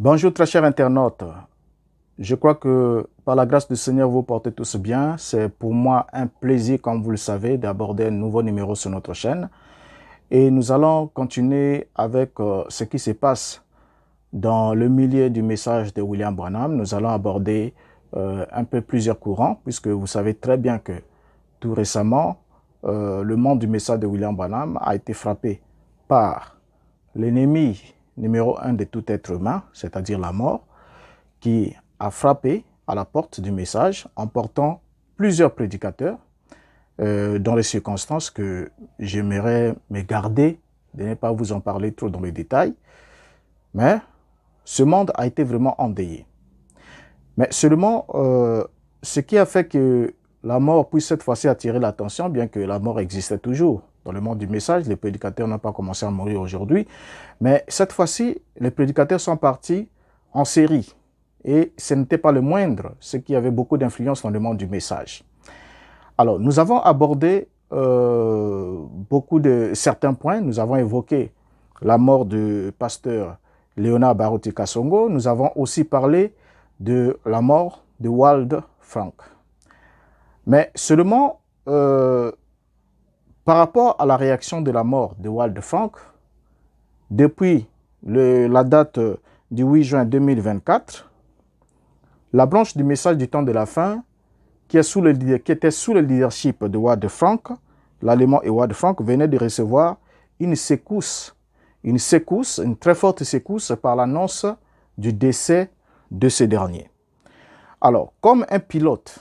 Bonjour très chers internautes, je crois que par la grâce du Seigneur vous portez tous bien. C'est pour moi un plaisir, comme vous le savez, d'aborder un nouveau numéro sur notre chaîne. Et nous allons continuer avec ce qui se passe dans le milieu du message de William Branham. Nous allons aborder un peu plusieurs courants, puisque vous savez très bien que tout récemment, le monde du message de William Branham a été frappé par l'ennemi numéro 1 de tout être humain, c'est-à-dire la mort, qui a frappé à la porte du message en portant plusieurs prédicateurs dans les circonstances que j'aimerais me garder de ne pas vous en parler trop dans les détails. Mais ce monde a été vraiment endeuillé. Mais seulement, ce qui a fait que la mort puisse cette fois-ci attirer l'attention, bien que la mort existait toujours. Dans le monde du message, les prédicateurs n'ont pas commencé à mourir aujourd'hui. Mais cette fois-ci, les prédicateurs sont partis en série. Et ce n'était pas le moindre, ce qui avait beaucoup d'influence dans le monde du message. Alors, nous avons abordé certains points. Nous avons évoqué la mort du pasteur Léonard Baruti Kasongo. Nous avons aussi parlé de la mort de Wald Frank. Mais seulement, par rapport à la réaction de la mort de Wald Frank, depuis la date du 8 juin 2024, la branche du message du temps de la fin, qui était sous le leadership de Wald Frank, l'allemand et Wald Frank, venait de recevoir une secousse, une très forte secousse par l'annonce du décès de ce dernier. Alors, comme un pilote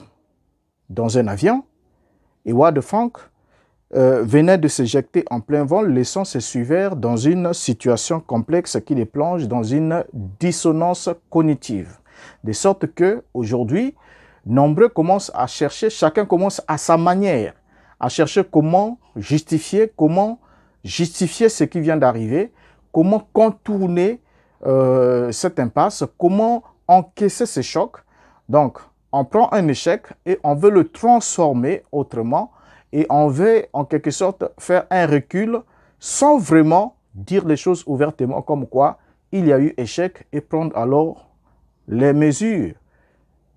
dans un avion, Wald Frank venait de s'éjecter en plein vol, laissant ses suiveurs dans une situation complexe qui les plonge dans une dissonance cognitive. De sorte que aujourd'hui, nombreux commencent à chercher, chacun commence à sa manière, à chercher comment justifier ce qui vient d'arriver, comment contourner cette impasse, comment encaisser ce choc. Donc, on prend un échec et on veut le transformer autrement et on veut en quelque sorte faire un recul sans vraiment dire les choses ouvertement comme quoi il y a eu échec et prendre alors les mesures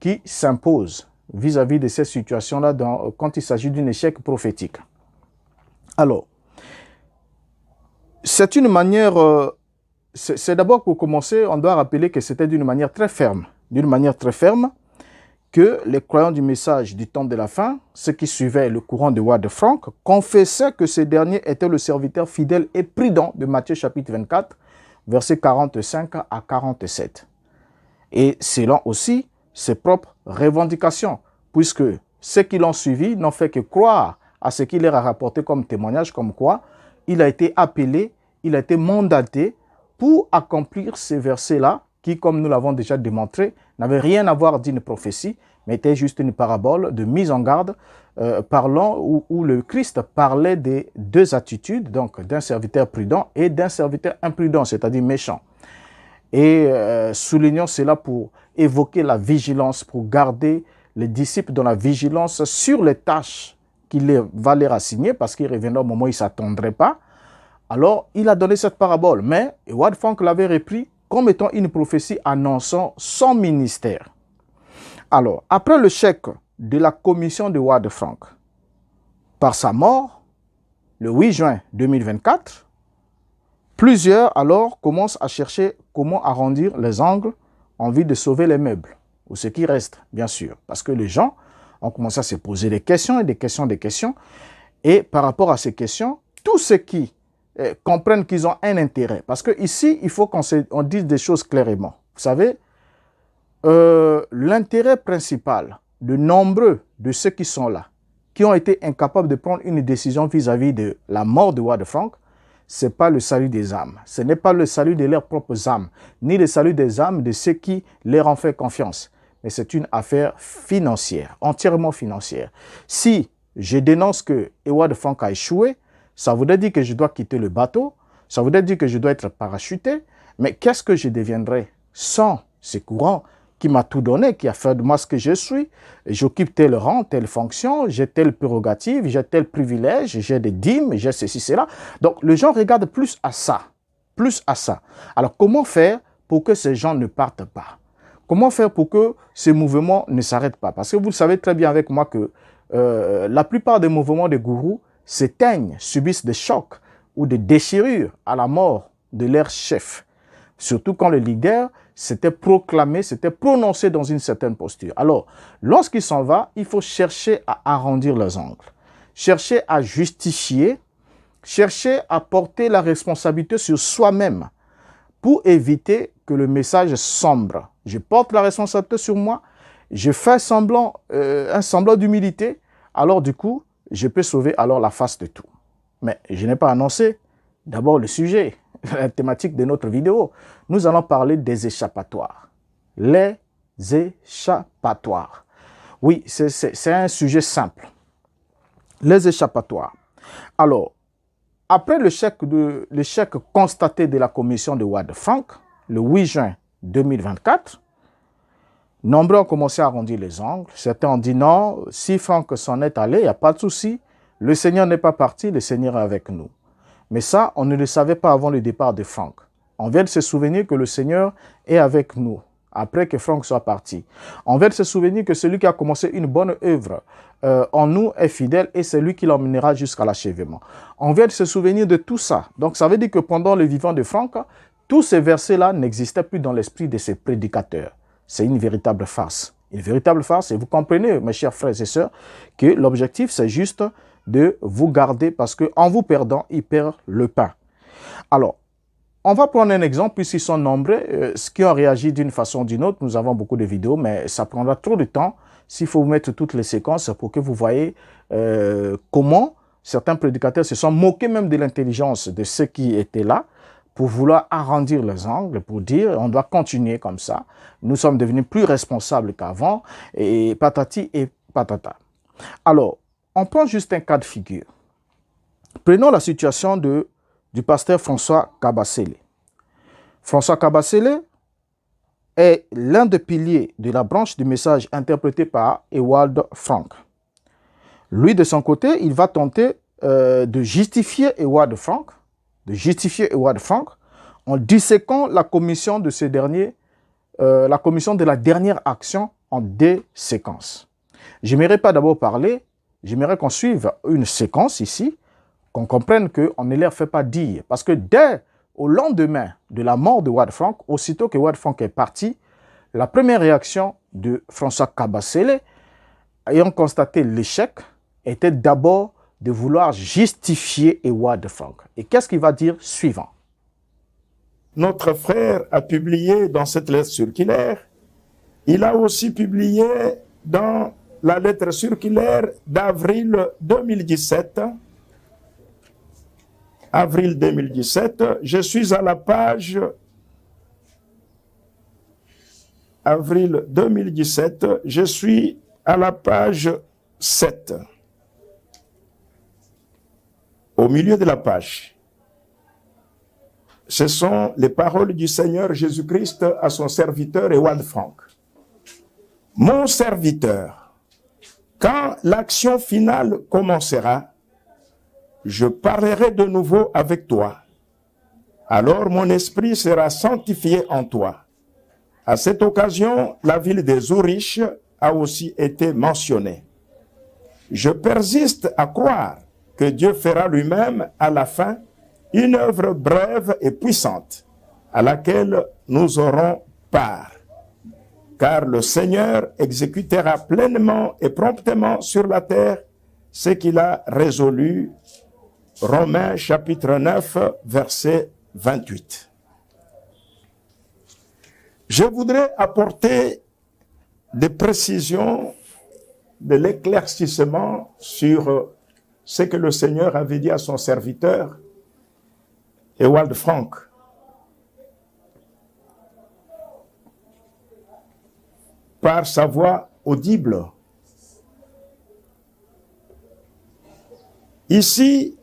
qui s'imposent vis-à-vis de ces situations-là quand il s'agit d'un échec prophétique. Alors, c'est une manière, c'est d'abord pour commencer, on doit rappeler que c'était d'une manière très ferme, que les croyants du message du temps de la fin, ceux qui suivaient le courant de Wald Frank, confessaient que ce dernier était le serviteur fidèle et prudent de Matthieu chapitre 24, versets 45 à 47. Et selon aussi ses propres revendications, puisque ceux qui l'ont suivi n'ont fait que croire à ce qu'il leur a rapporté comme témoignage, comme quoi il a été appelé, il a été mandaté pour accomplir ces versets-là, qui, comme nous l'avons déjà démontré, n'avait rien à voir d'une prophétie, mais était juste une parabole de mise en garde où le Christ parlait des deux attitudes, donc d'un serviteur prudent et d'un serviteur imprudent, c'est-à-dire méchant. Et soulignons cela pour évoquer la vigilance, pour garder les disciples dans la vigilance sur les tâches qu'il va leur assigner, parce qu'il reviendra au moment où ils ne s'attendraient pas. Alors, il a donné cette parabole, mais Wald Frank l'avait repris comme étant une prophétie annonçant son ministère. Alors, après le chèque de la commission de Wald Frank, par sa mort, le 8 juin 2024, plusieurs alors commencent à chercher comment arrondir les angles en vue de sauver les meubles, ou ce qui reste, bien sûr, parce que les gens ont commencé à se poser des questions, et par rapport à ces questions, tous ceux qui comprennent qu'ils ont un intérêt. Parce qu'ici, il faut qu'on dise des choses clairement. Vous savez, l'intérêt principal de nombreux de ceux qui sont là, qui ont été incapables de prendre une décision vis-à-vis de la mort de Wald Frank, ce n'est pas le salut des âmes. Ce n'est pas le salut de leurs propres âmes, ni le salut des âmes de ceux qui leur ont fait confiance. Mais c'est une affaire financière, entièrement financière. Si je dénonce que Wald Frank a échoué, ça voudrait dire que je dois quitter le bateau, ça voudrait dire que je dois être parachuté, mais qu'est-ce que je deviendrais sans ce courant qui m'a tout donné, qui a fait de moi ce que je suis? J'occupe tel rang, telle fonction, j'ai telle prérogative, j'ai tel privilège, j'ai des dîmes, j'ai ceci, cela. Donc, les gens regardent plus à ça. Alors, comment faire pour que ces gens ne partent pas? Comment faire pour que ces mouvements ne s'arrêtent pas? Parce que vous le savez très bien avec moi que la plupart des mouvements des gourous s'éteignent, subissent des chocs ou des déchirures à la mort de leur chef. Surtout quand le leader s'était proclamé, s'était prononcé dans une certaine posture. Alors, lorsqu'il s'en va, il faut chercher à arrondir les angles, chercher à justifier, chercher à porter la responsabilité sur soi-même pour éviter que le message sombre. Je porte la responsabilité sur moi, je fais semblant, un semblant d'humilité, alors du coup, je peux sauver alors la face de tout. Mais je n'ai pas annoncé d'abord le sujet, la thématique de notre vidéo. Nous allons parler des échappatoires. Les échappatoires. Oui, c'est un sujet simple. Les échappatoires. Alors, après l'échec constaté de la commission de Ouad-Frank, le 8 juin 2024, nombreux ont commencé à arrondir les angles. Certains ont dit non, si Frank s'en est allé, il n'y a pas de souci. Le Seigneur n'est pas parti, le Seigneur est avec nous. Mais ça, on ne le savait pas avant le départ de Frank. On vient de se souvenir que le Seigneur est avec nous après que Frank soit parti. On vient de se souvenir que celui qui a commencé une bonne œuvre en nous est fidèle et c'est lui qui l'emmènera jusqu'à l'achèvement. On vient de se souvenir de tout ça. Donc ça veut dire que pendant le vivant de Frank, tous ces versets-là n'existaient plus dans l'esprit de ces prédicateurs. C'est une véritable farce. Une véritable farce. Et vous comprenez, mes chers frères et sœurs, que l'objectif, c'est juste de vous garder parce qu'en vous perdant, ils perdent le pain. Alors, on va prendre un exemple puisqu'ils sont nombreux, ceux qui ont réagi d'une façon ou d'une autre. Nous avons beaucoup de vidéos, mais ça prendra trop de temps s'il faut vous mettre toutes les séquences pour que vous voyez comment certains prédicateurs se sont moqués même de l'intelligence de ceux qui étaient là pour vouloir arrondir les angles, pour dire on doit continuer comme ça. Nous sommes devenus plus responsables qu'avant et patati et patata. Alors, on prend juste un cas de figure. Prenons la situation du pasteur François Kabasele. François Kabasele est l'un des piliers de la branche du message interprété par Ewald Frank. Lui, de son côté, il va tenter de justifier Ewald Frank, en disséquant la commission de ce dernier, la commission de la dernière action en deux séquences. Je n'aimerais pas d'abord parler, j'aimerais qu'on suive une séquence ici, qu'on comprenne qu'on ne leur fait pas dire. Parce que dès au lendemain de la mort de Ouad-Frank, aussitôt que Ouad-Frank est parti, la première réaction de François Kabasele, ayant constaté l'échec, était d'abord de vouloir justifier Ouad-Frank. Et qu'est-ce qu'il va dire suivant? Notre frère a publié dans cette lettre circulaire, il a aussi publié dans la lettre circulaire d'avril 2017, je suis à la page avril 2017, je suis à la page 7. Au milieu de la page, ce sont les paroles du Seigneur Jésus-Christ à son serviteur Ouad-Frank. Mon serviteur, quand l'action finale commencera, je parlerai de nouveau avec toi. Alors mon esprit sera sanctifié en toi. À cette occasion, la ville des Zurich a aussi été mentionnée. Je persiste à croire que Dieu fera lui-même à la fin une œuvre brève et puissante à laquelle nous aurons part. Car le Seigneur exécutera pleinement et promptement sur la terre ce qu'il a résolu. Romains chapitre 9, verset 28. Je voudrais apporter des précisions, de l'éclaircissement sur ce que le Seigneur avait dit à son serviteur, Ewald Frank. Par sa voix audible. Ici,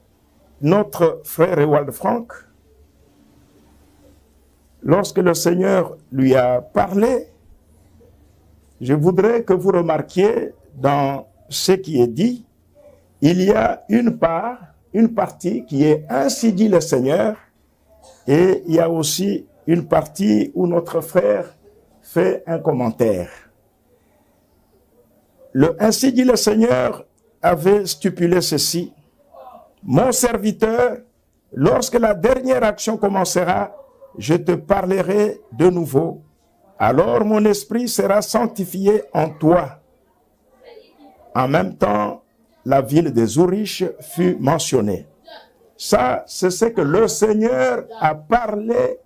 notre frère Ewald Frank, lorsque le Seigneur lui a parlé, je voudrais que vous remarquiez dans ce qui est dit, il y a une partie qui est ainsi dit le Seigneur, et il y a aussi une partie où notre frère fait un commentaire. Ainsi dit le Seigneur avait stipulé ceci. Mon serviteur, lorsque la dernière action commencera, je te parlerai de nouveau. Alors mon esprit sera sanctifié en toi. En même temps, la ville des Zouriches fut mentionnée. Ça, c'est ce que le Seigneur a parlé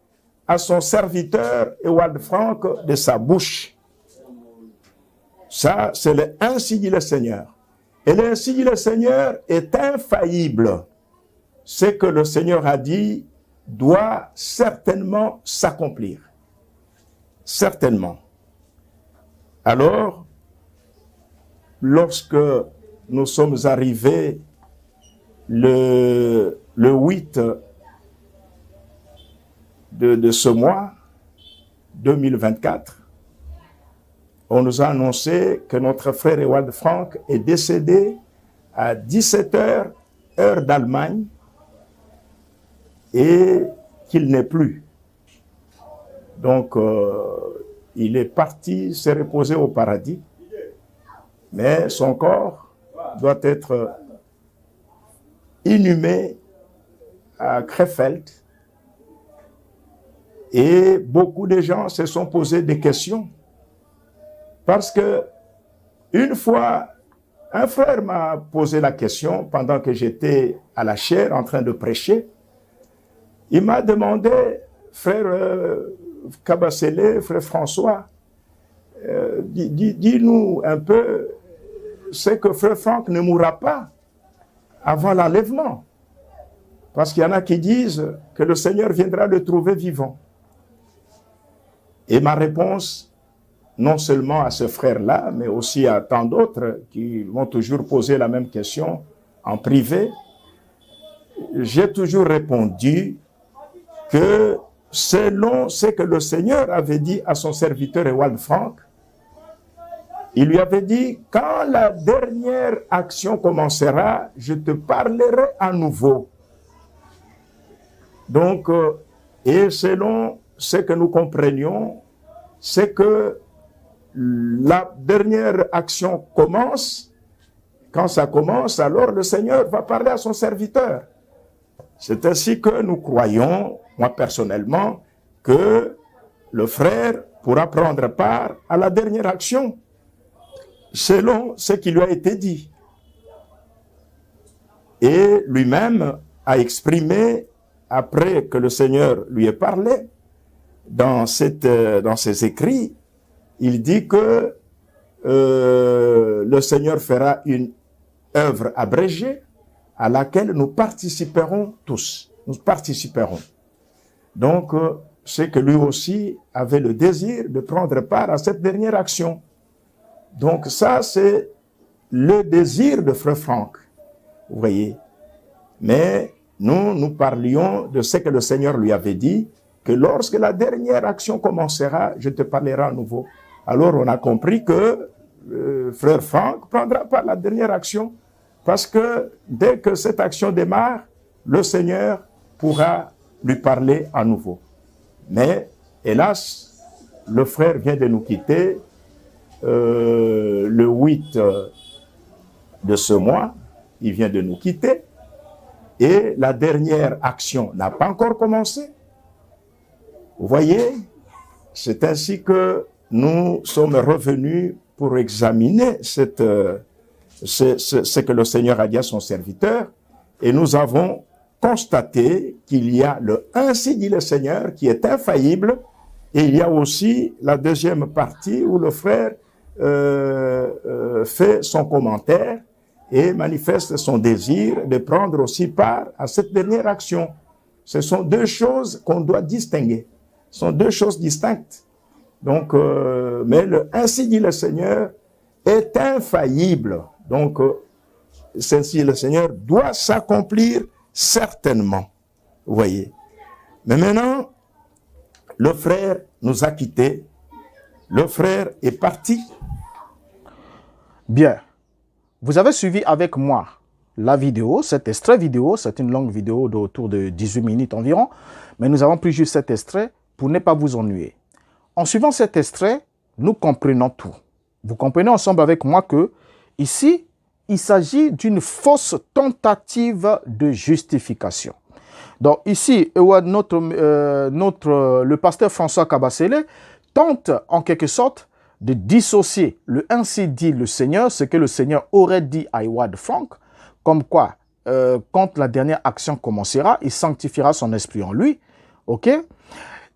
à son serviteur Ewald Frank de sa bouche. Ça, c'est le ainsi dit le Seigneur. Et le ainsi dit le Seigneur est infaillible. Ce que le Seigneur a dit doit certainement s'accomplir. Certainement. Alors, lorsque nous sommes arrivés le 8 de ce mois 2024, on nous a annoncé que notre frère Ewald Frank est décédé à 17h, heure d'Allemagne, et qu'il n'est plus. Donc, il est parti se reposer au paradis, mais son corps doit être inhumé à Krefeld. Et beaucoup de gens se sont posés des questions. Parce que une fois, un frère m'a posé la question pendant que j'étais à la chaire en train de prêcher. Il m'a demandé, frère Kabasele, frère François, dis-nous un peu, c'est que frère Frank ne mourra pas avant l'enlèvement. Parce qu'il y en a qui disent que le Seigneur viendra le trouver vivant. Et ma réponse, non seulement à ce frère-là, mais aussi à tant d'autres qui m'ont toujours posé la même question en privé, j'ai toujours répondu que selon ce que le Seigneur avait dit à son serviteur Ewald Frank, il lui avait dit, quand la dernière action commencera, je te parlerai à nouveau. Donc, et selon ce que nous comprenions, c'est que la dernière action commence. Quand ça commence, alors le Seigneur va parler à son serviteur. C'est ainsi que nous croyons, moi personnellement, que le frère pourra prendre part à la dernière action, selon ce qui lui a été dit. Et lui-même a exprimé, après que le Seigneur lui ait parlé, dans ses écrits, il dit que le Seigneur fera une œuvre abrégée à laquelle nous participerons tous. Nous participerons. Donc, c'est que lui aussi avait le désir de prendre part à cette dernière action. Donc ça, c'est le désir de frère Frank. Vous voyez. Mais nous parlions de ce que le Seigneur lui avait dit, que lorsque la dernière action commencera, je te parlerai à nouveau. Alors on a compris que frère Frank prendra pas la dernière action, parce que dès que cette action démarre, le Seigneur pourra lui parler à nouveau. Mais hélas, le frère vient de nous quitter le 8 de ce mois, il vient de nous quitter, et la dernière action n'a pas encore commencé. Vous voyez, c'est ainsi que nous sommes revenus pour examiner ce que le Seigneur a dit à son serviteur, et nous avons constaté qu'il y a le ainsi dit le Seigneur qui est infaillible, et il y a aussi la deuxième partie où le frère fait son commentaire et manifeste son désir de prendre aussi part à cette dernière action. Ce sont deux choses qu'on doit distinguer. Ce sont deux choses distinctes. Donc, mais le ainsi dit le Seigneur est infaillible. Donc, ainsi le Seigneur doit s'accomplir certainement. Vous voyez. Mais maintenant, le frère nous a quittés. Le frère est parti. Bien. Vous avez suivi avec moi la vidéo, cet extrait vidéo. C'est une longue vidéo d'autour de 18 minutes environ. Mais nous avons pris juste cet extrait pour ne pas vous ennuyer. En suivant cet extrait, nous comprenons tout. Vous comprenez ensemble avec moi que ici, il s'agit d'une fausse tentative de justification. Donc ici, le pasteur François Kabasele tente en quelque sorte de dissocier le ainsi dit le Seigneur, ce que le Seigneur aurait dit à Howard Frank, comme quoi, quand la dernière action commencera, il sanctifiera son esprit en lui. Ok?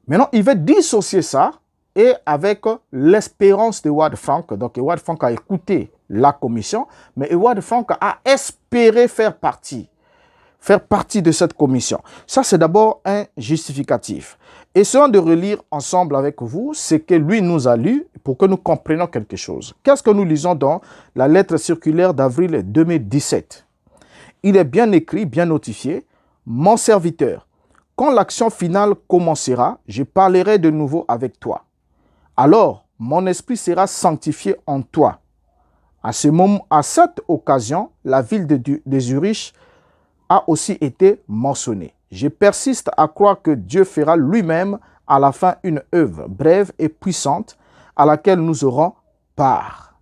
Maintenant, il veut dissocier ça et avec l'espérance de Howard Frank. Donc, Howard Frank a écouté la commission, mais Howard Frank a espéré faire partie de cette commission. Ça, c'est d'abord un justificatif. Essayons de relire ensemble avec vous ce que lui nous a lu pour que nous comprenions quelque chose. Qu'est-ce que nous lisons dans la lettre circulaire d'avril 2017? Il est bien écrit, bien notifié, « Mon serviteur, quand l'action finale commencera, je parlerai de nouveau avec toi. Alors, mon esprit sera sanctifié en toi. » À cette occasion, la ville de Zurich a aussi été mentionnée. Je persiste à croire que Dieu fera lui-même à la fin une œuvre brève et puissante à laquelle nous aurons part.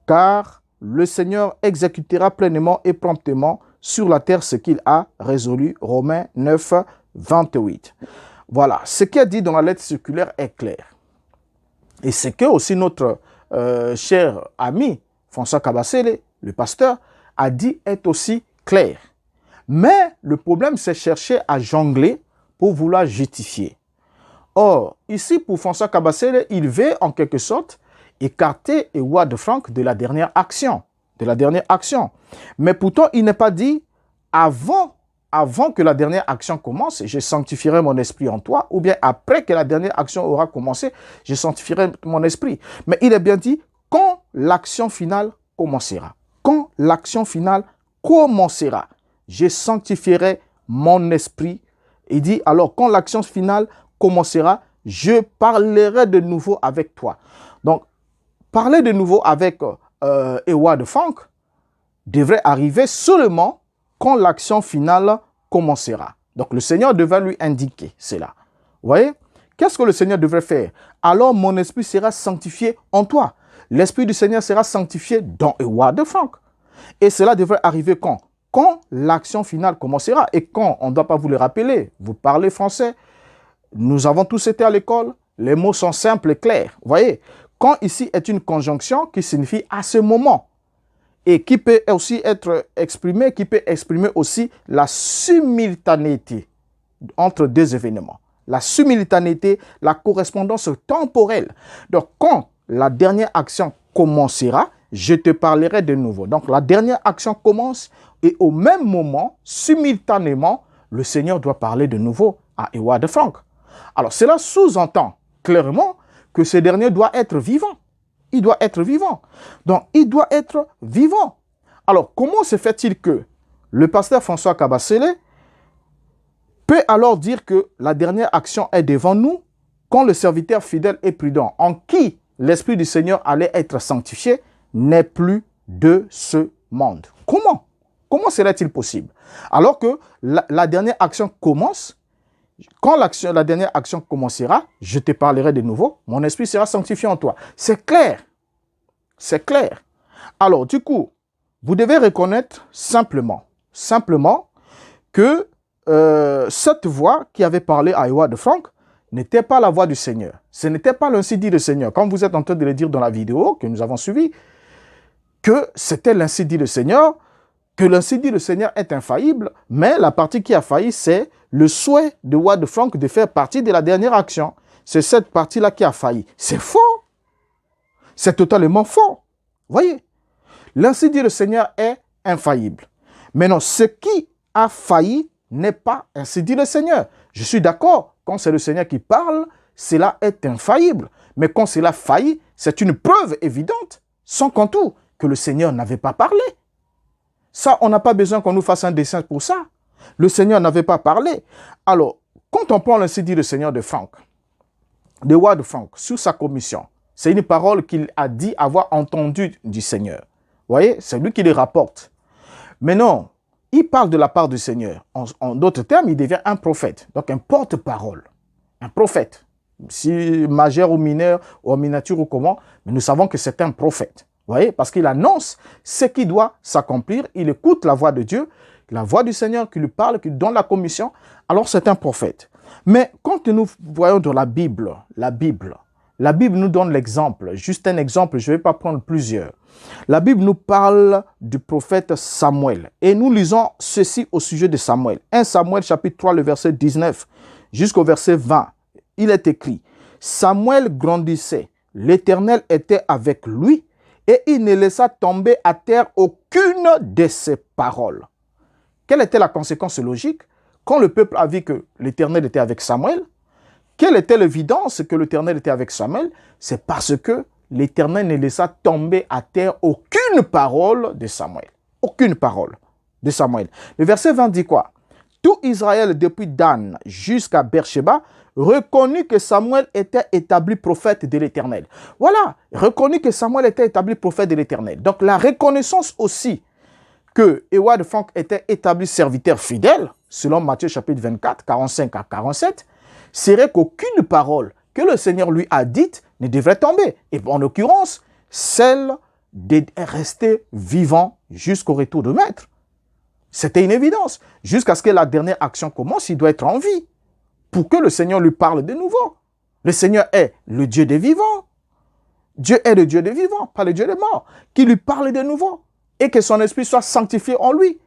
Car le Seigneur exécutera pleinement et promptement sur la terre ce qu'il a résolu. Romains 9, 28. Voilà, ce qui est dit dans la lettre circulaire est clair. Et ce que aussi notre cher ami François Kabasele, le pasteur, a dit est aussi clair. Mais le problème, c'est chercher à jongler pour vouloir justifier. Or, ici, pour François Kabasele, il veut en quelque sorte écarter Howard Frank de la dernière action. Mais pourtant, il n'est pas dit avant que la dernière action commence, je sanctifierai mon esprit en toi, ou bien après que la dernière action aura commencé, je sanctifierai mon esprit. Mais il est bien dit quand l'action finale commencera. Quand l'action finale commencera, je sanctifierai mon esprit. Il dit, alors, quand l'action finale commencera, je parlerai de nouveau avec toi. Donc, parler de nouveau avec Howard Frank devrait arriver seulement quand l'action finale commencera. Donc, le Seigneur devrait lui indiquer cela. Vous voyez? Qu'est-ce que le Seigneur devrait faire? Alors, mon esprit sera sanctifié en toi. L'esprit du Seigneur sera sanctifié dans Howard Frank. Et cela devrait arriver quand? Quand l'action finale commencera. Et quand, on ne doit pas vous le rappeler, vous parlez français, nous avons tous été à l'école, les mots sont simples et clairs. Vous voyez, quand ici est une conjonction qui signifie à ce moment et qui peut aussi être exprimée, qui peut exprimer aussi la simultanéité entre deux événements. La simultanéité, la correspondance temporelle. Donc, quand la dernière action commencera, je te parlerai de nouveau. Donc, la dernière action commence et au même moment, simultanément, le Seigneur doit parler de nouveau à Howard Frank. Alors, cela sous-entend clairement que ce dernier doit être vivant. Il doit être vivant. Donc, il doit être vivant. Alors, comment se fait-il que le pasteur François Kabasele peut alors dire que la dernière action est devant nous quand le serviteur fidèle et prudent, en qui l'Esprit du Seigneur allait être sanctifié, n'est plus de ce monde? Comment? Comment serait-il possible? Alors que la dernière action commence, quand la dernière action commencera, je te parlerai de nouveau, mon esprit sera sanctifié en toi. C'est clair. C'est clair. Alors, du coup, vous devez reconnaître simplement que cette voix qui avait parlé à Howard Frank n'était pas la voix du Seigneur. Ce n'était pas l'ainsi dit du Seigneur. Comme vous êtes en train de le dire dans la vidéo que nous avons suivie, que c'était l'ainsi dit du Seigneur, que l'ainsi dit du Seigneur est infaillible, mais la partie qui a failli, c'est le souhait de Howard Frank de faire partie de la dernière action. C'est cette partie-là qui a failli. C'est faux. C'est totalement faux. Voyez, l'ainsi dit du Seigneur est infaillible. Maintenant, ce qui a failli n'est pas ainsi dit le Seigneur. Je suis d'accord, quand c'est le Seigneur qui parle, cela est infaillible. Mais quand cela faillit, c'est une preuve évidente, sans contour, que le Seigneur n'avait pas parlé. Ça, on n'a pas besoin qu'on nous fasse un dessin pour ça. Le Seigneur n'avait pas parlé. Alors, quand on prend l'ainsi dit le Seigneur de Frank, de Howard Frank, sur sa commission, c'est une parole qu'il a dit avoir entendue du Seigneur. Vous voyez, c'est lui qui le rapporte. Mais non, il parle de la part du Seigneur. En d'autres termes, il devient un prophète, donc un porte-parole, un prophète. si majeur ou mineur, ou en miniature ou comment, mais nous savons que c'est un prophète. Vous voyez, parce qu'il annonce ce qui doit s'accomplir, il écoute la voix de Dieu, la voix du Seigneur qui lui parle, qui lui donne la commission, alors c'est un prophète. Mais quand nous voyons dans la Bible nous donne l'exemple, juste un exemple, je ne vais pas prendre plusieurs. La Bible nous parle du prophète Samuel. Et nous lisons ceci au sujet de Samuel. 1 Samuel chapitre 3, le verset 19 jusqu'au verset 20. Il est écrit, Samuel grandissait, l'Éternel était avec lui et il ne laissa tomber à terre aucune de ses paroles. Quelle était la conséquence logique? Quand le peuple a vu que l'Éternel était avec Samuel, quelle était l'évidence que l'Éternel était avec Samuel? C'est parce que l'Éternel ne laissa tomber à terre aucune parole de Samuel. Aucune parole de Samuel. Le verset 20 dit quoi? Tout Israël, depuis Dan jusqu'à Beersheba, reconnut que Samuel était établi prophète de l'Éternel. Voilà, reconnut que Samuel était établi prophète de l'Éternel. Donc la reconnaissance aussi que Howard Frank était établi serviteur fidèle, selon Matthieu chapitre 24, 45 à 47, serait qu'aucune parole que le Seigneur lui a dite ne devrait tomber. Et en l'occurrence, celle de rester vivant jusqu'au retour de Maître. C'était une évidence. Jusqu'à ce que la dernière action commence, il doit être en vie pour que le Seigneur lui parle de nouveau. Le Seigneur est le Dieu des vivants. Dieu est le Dieu des vivants, pas le Dieu des morts. Qui lui parle de nouveau et que son esprit soit sanctifié en lui.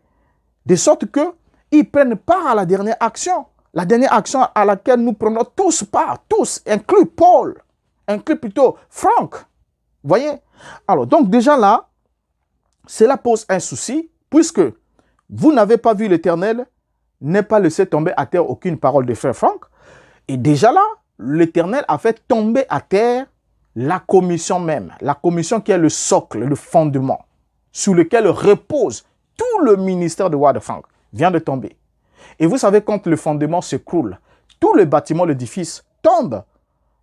De sorte qu'il prenne part à la dernière action. La dernière action à laquelle nous prenons tous part, tous, inclus Paul, inclus plutôt Franck. Vous voyez? Alors, donc déjà là, cela pose un souci, puisque vous n'avez pas vu l'Éternel, n'est pas laissé tomber à terre aucune parole de frère Franck. Et déjà là, l'Éternel a fait tomber à terre la commission même, la commission qui est le socle, le fondement, sur lequel repose tout le ministère de Howard Frank, vient de tomber. Et vous savez, quand le fondement s'écroule, tout le bâtiment, l'édifice tombe.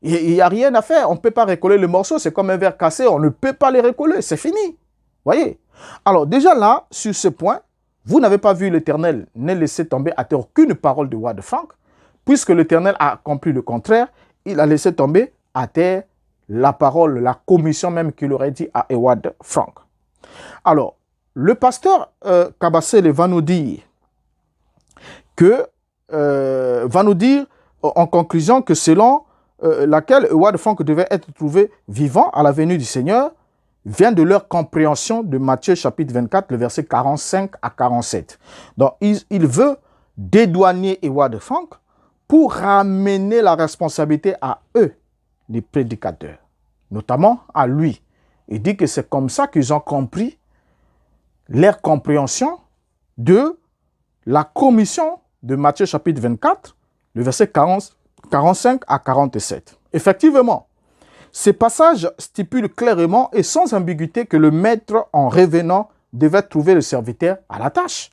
Il n'y a rien à faire. On ne peut pas recoller le morceau. C'est comme un verre cassé. On ne peut pas les recoller. C'est fini. Voyez? Alors déjà là, sur ce point, vous n'avez pas vu l'Éternel ne laisser tomber à terre aucune parole de Howard Frank, puisque l'Éternel a accompli le contraire. Il a laissé tomber à terre la parole, la commission même qu'il aurait dit à Howard Frank. Alors, le pasteur Kabasele va nous dire en conclusion que selon laquelle Howard Frank devait être trouvé vivant à la venue du Seigneur, vient de leur compréhension de Matthieu chapitre 24, le verset 45 à 47. Donc, il veut dédouaner Howard Frank pour ramener la responsabilité à eux, les prédicateurs, notamment à lui. Il dit que c'est comme ça qu'ils ont compris leur compréhension de la commission de Matthieu chapitre 24, le verset 45 à 47. Effectivement, ces passages stipulent clairement et sans ambiguïté que le maître, en revenant, devait trouver le serviteur à la tâche.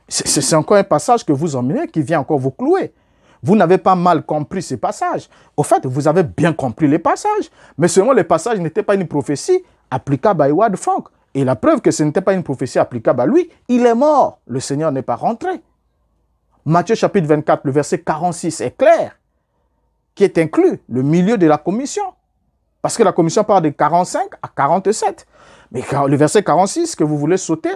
C'est encore un passage que vous emmenez qui vient encore vous clouer. Vous n'avez pas mal compris ces passages. Au fait, vous avez bien compris les passages. Mais seulement les passages n'étaient pas une prophétie applicable à Howard Frank. Et la preuve que ce n'était pas une prophétie applicable à lui, il est mort. Le Seigneur n'est pas rentré. Matthieu chapitre 24, le verset 46 est clair, qui est inclus, le milieu de la commission. Parce que la commission part de 45 à 47. Mais le verset 46 que vous voulez sauter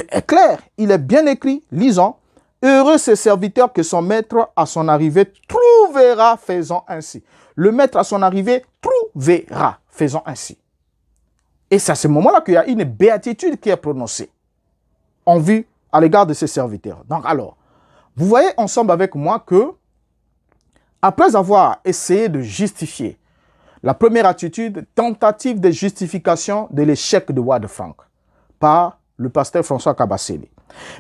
est clair. Il est bien écrit. Lisons. Heureux ces serviteurs que son maître à son arrivée trouvera faisant ainsi. Le maître à son arrivée trouvera faisant ainsi. Et c'est à ce moment-là qu'il y a une béatitude qui est prononcée en vue à l'égard de ses serviteurs. Donc alors, vous voyez ensemble avec moi que, après avoir essayé de justifier la première attitude, tentative de justification de l'échec de Howard Frank par le pasteur François Kabasele.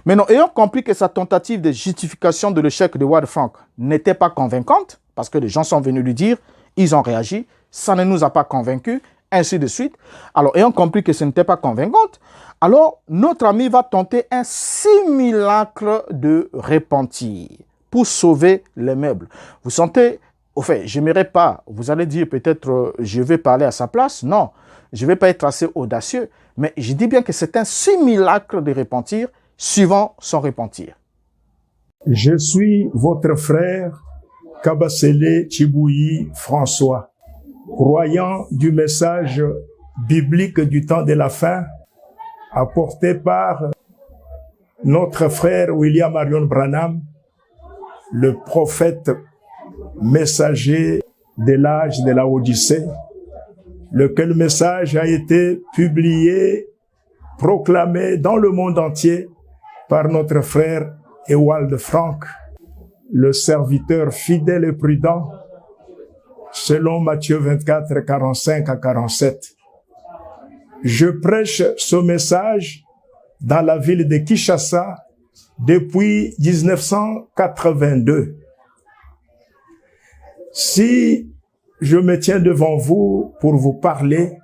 Maintenant, ayant compris que sa tentative de justification de l'échec de Howard Frank n'était pas convaincante, parce que les gens sont venus lui dire, ils ont réagi, ça ne nous a pas convaincus, ainsi de suite. Alors, ayant compris que ce n'était pas convaincante, alors notre ami va tenter un simulacre de repentir pour sauver les meubles. Vous sentez, au fait, je n'aimerais pas, vous allez dire peut-être je vais parler à sa place. Non, je ne vais pas être assez audacieux, mais je dis bien que c'est un simulacre de repentir suivant son repentir. Je suis votre frère Kabasele Chibouyi François, croyant du message biblique du temps de la fin, apporté par notre frère William Marion Branham, le prophète messager de l'âge de la Odyssée, lequel message a été publié, proclamé dans le monde entier par notre frère Ewald Frank, le serviteur fidèle et prudent, selon Matthieu 24, 45 à 47. Je prêche ce message dans la ville de Kinshasa depuis 1982. Si je me tiens devant vous pour vous parler,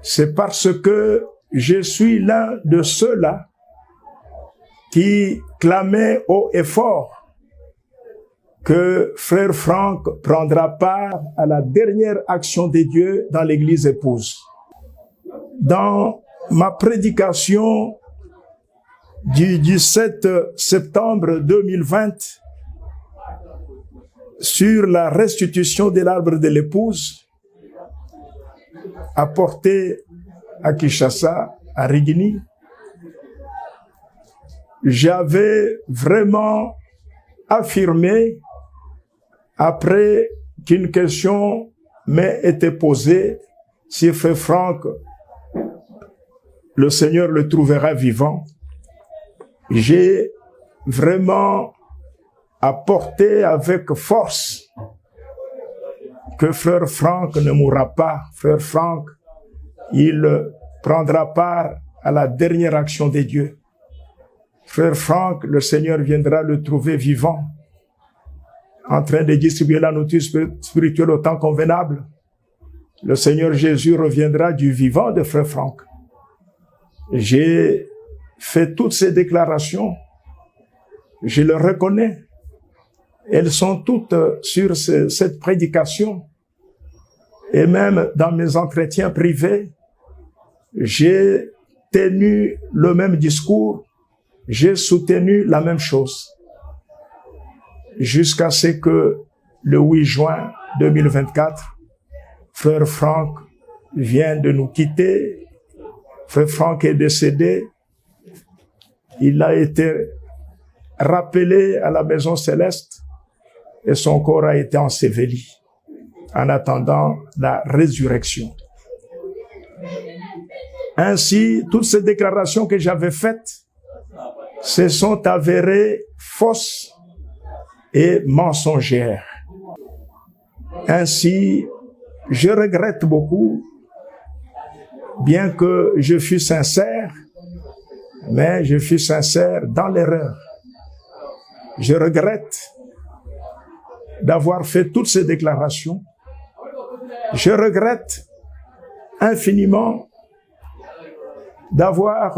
c'est parce que je suis l'un de ceux-là qui clamait haut et fort que frère Frank prendra part à la dernière action de Dieu dans l'église épouse. Dans ma prédication du 17 septembre 2020 sur la restitution de l'arbre de l'épouse apporté à Kinshasa, à Rigini, j'avais vraiment affirmé, après qu'une question m'ait été posée, si frère Frank, le Seigneur le trouvera vivant, j'ai vraiment apporté avec force que frère Frank ne mourra pas. Frère Frank, il prendra part à la dernière action de Dieu. Frère Frank, le Seigneur viendra le trouver vivant, en train de distribuer la nourriture spirituelle au temps convenable. Le Seigneur Jésus reviendra du vivant de frère Frank. J'ai fait toutes ces déclarations. Je le reconnais. Elles sont toutes sur cette prédication. Et même dans mes entretiens privés, j'ai tenu le même discours. J'ai soutenu la même chose. Jusqu'à ce que le 8 juin 2024, frère Frank vient de nous quitter. Frère Frank est décédé. Il a été rappelé à la maison céleste et son corps a été enseveli en attendant la résurrection. Ainsi, toutes ces déclarations que j'avais faites se sont avérées fausses et mensongères. Ainsi, je regrette beaucoup, bien que je fus sincère, mais je fus sincère dans l'erreur. Je regrette d'avoir fait toutes ces déclarations. Je regrette infiniment d'avoir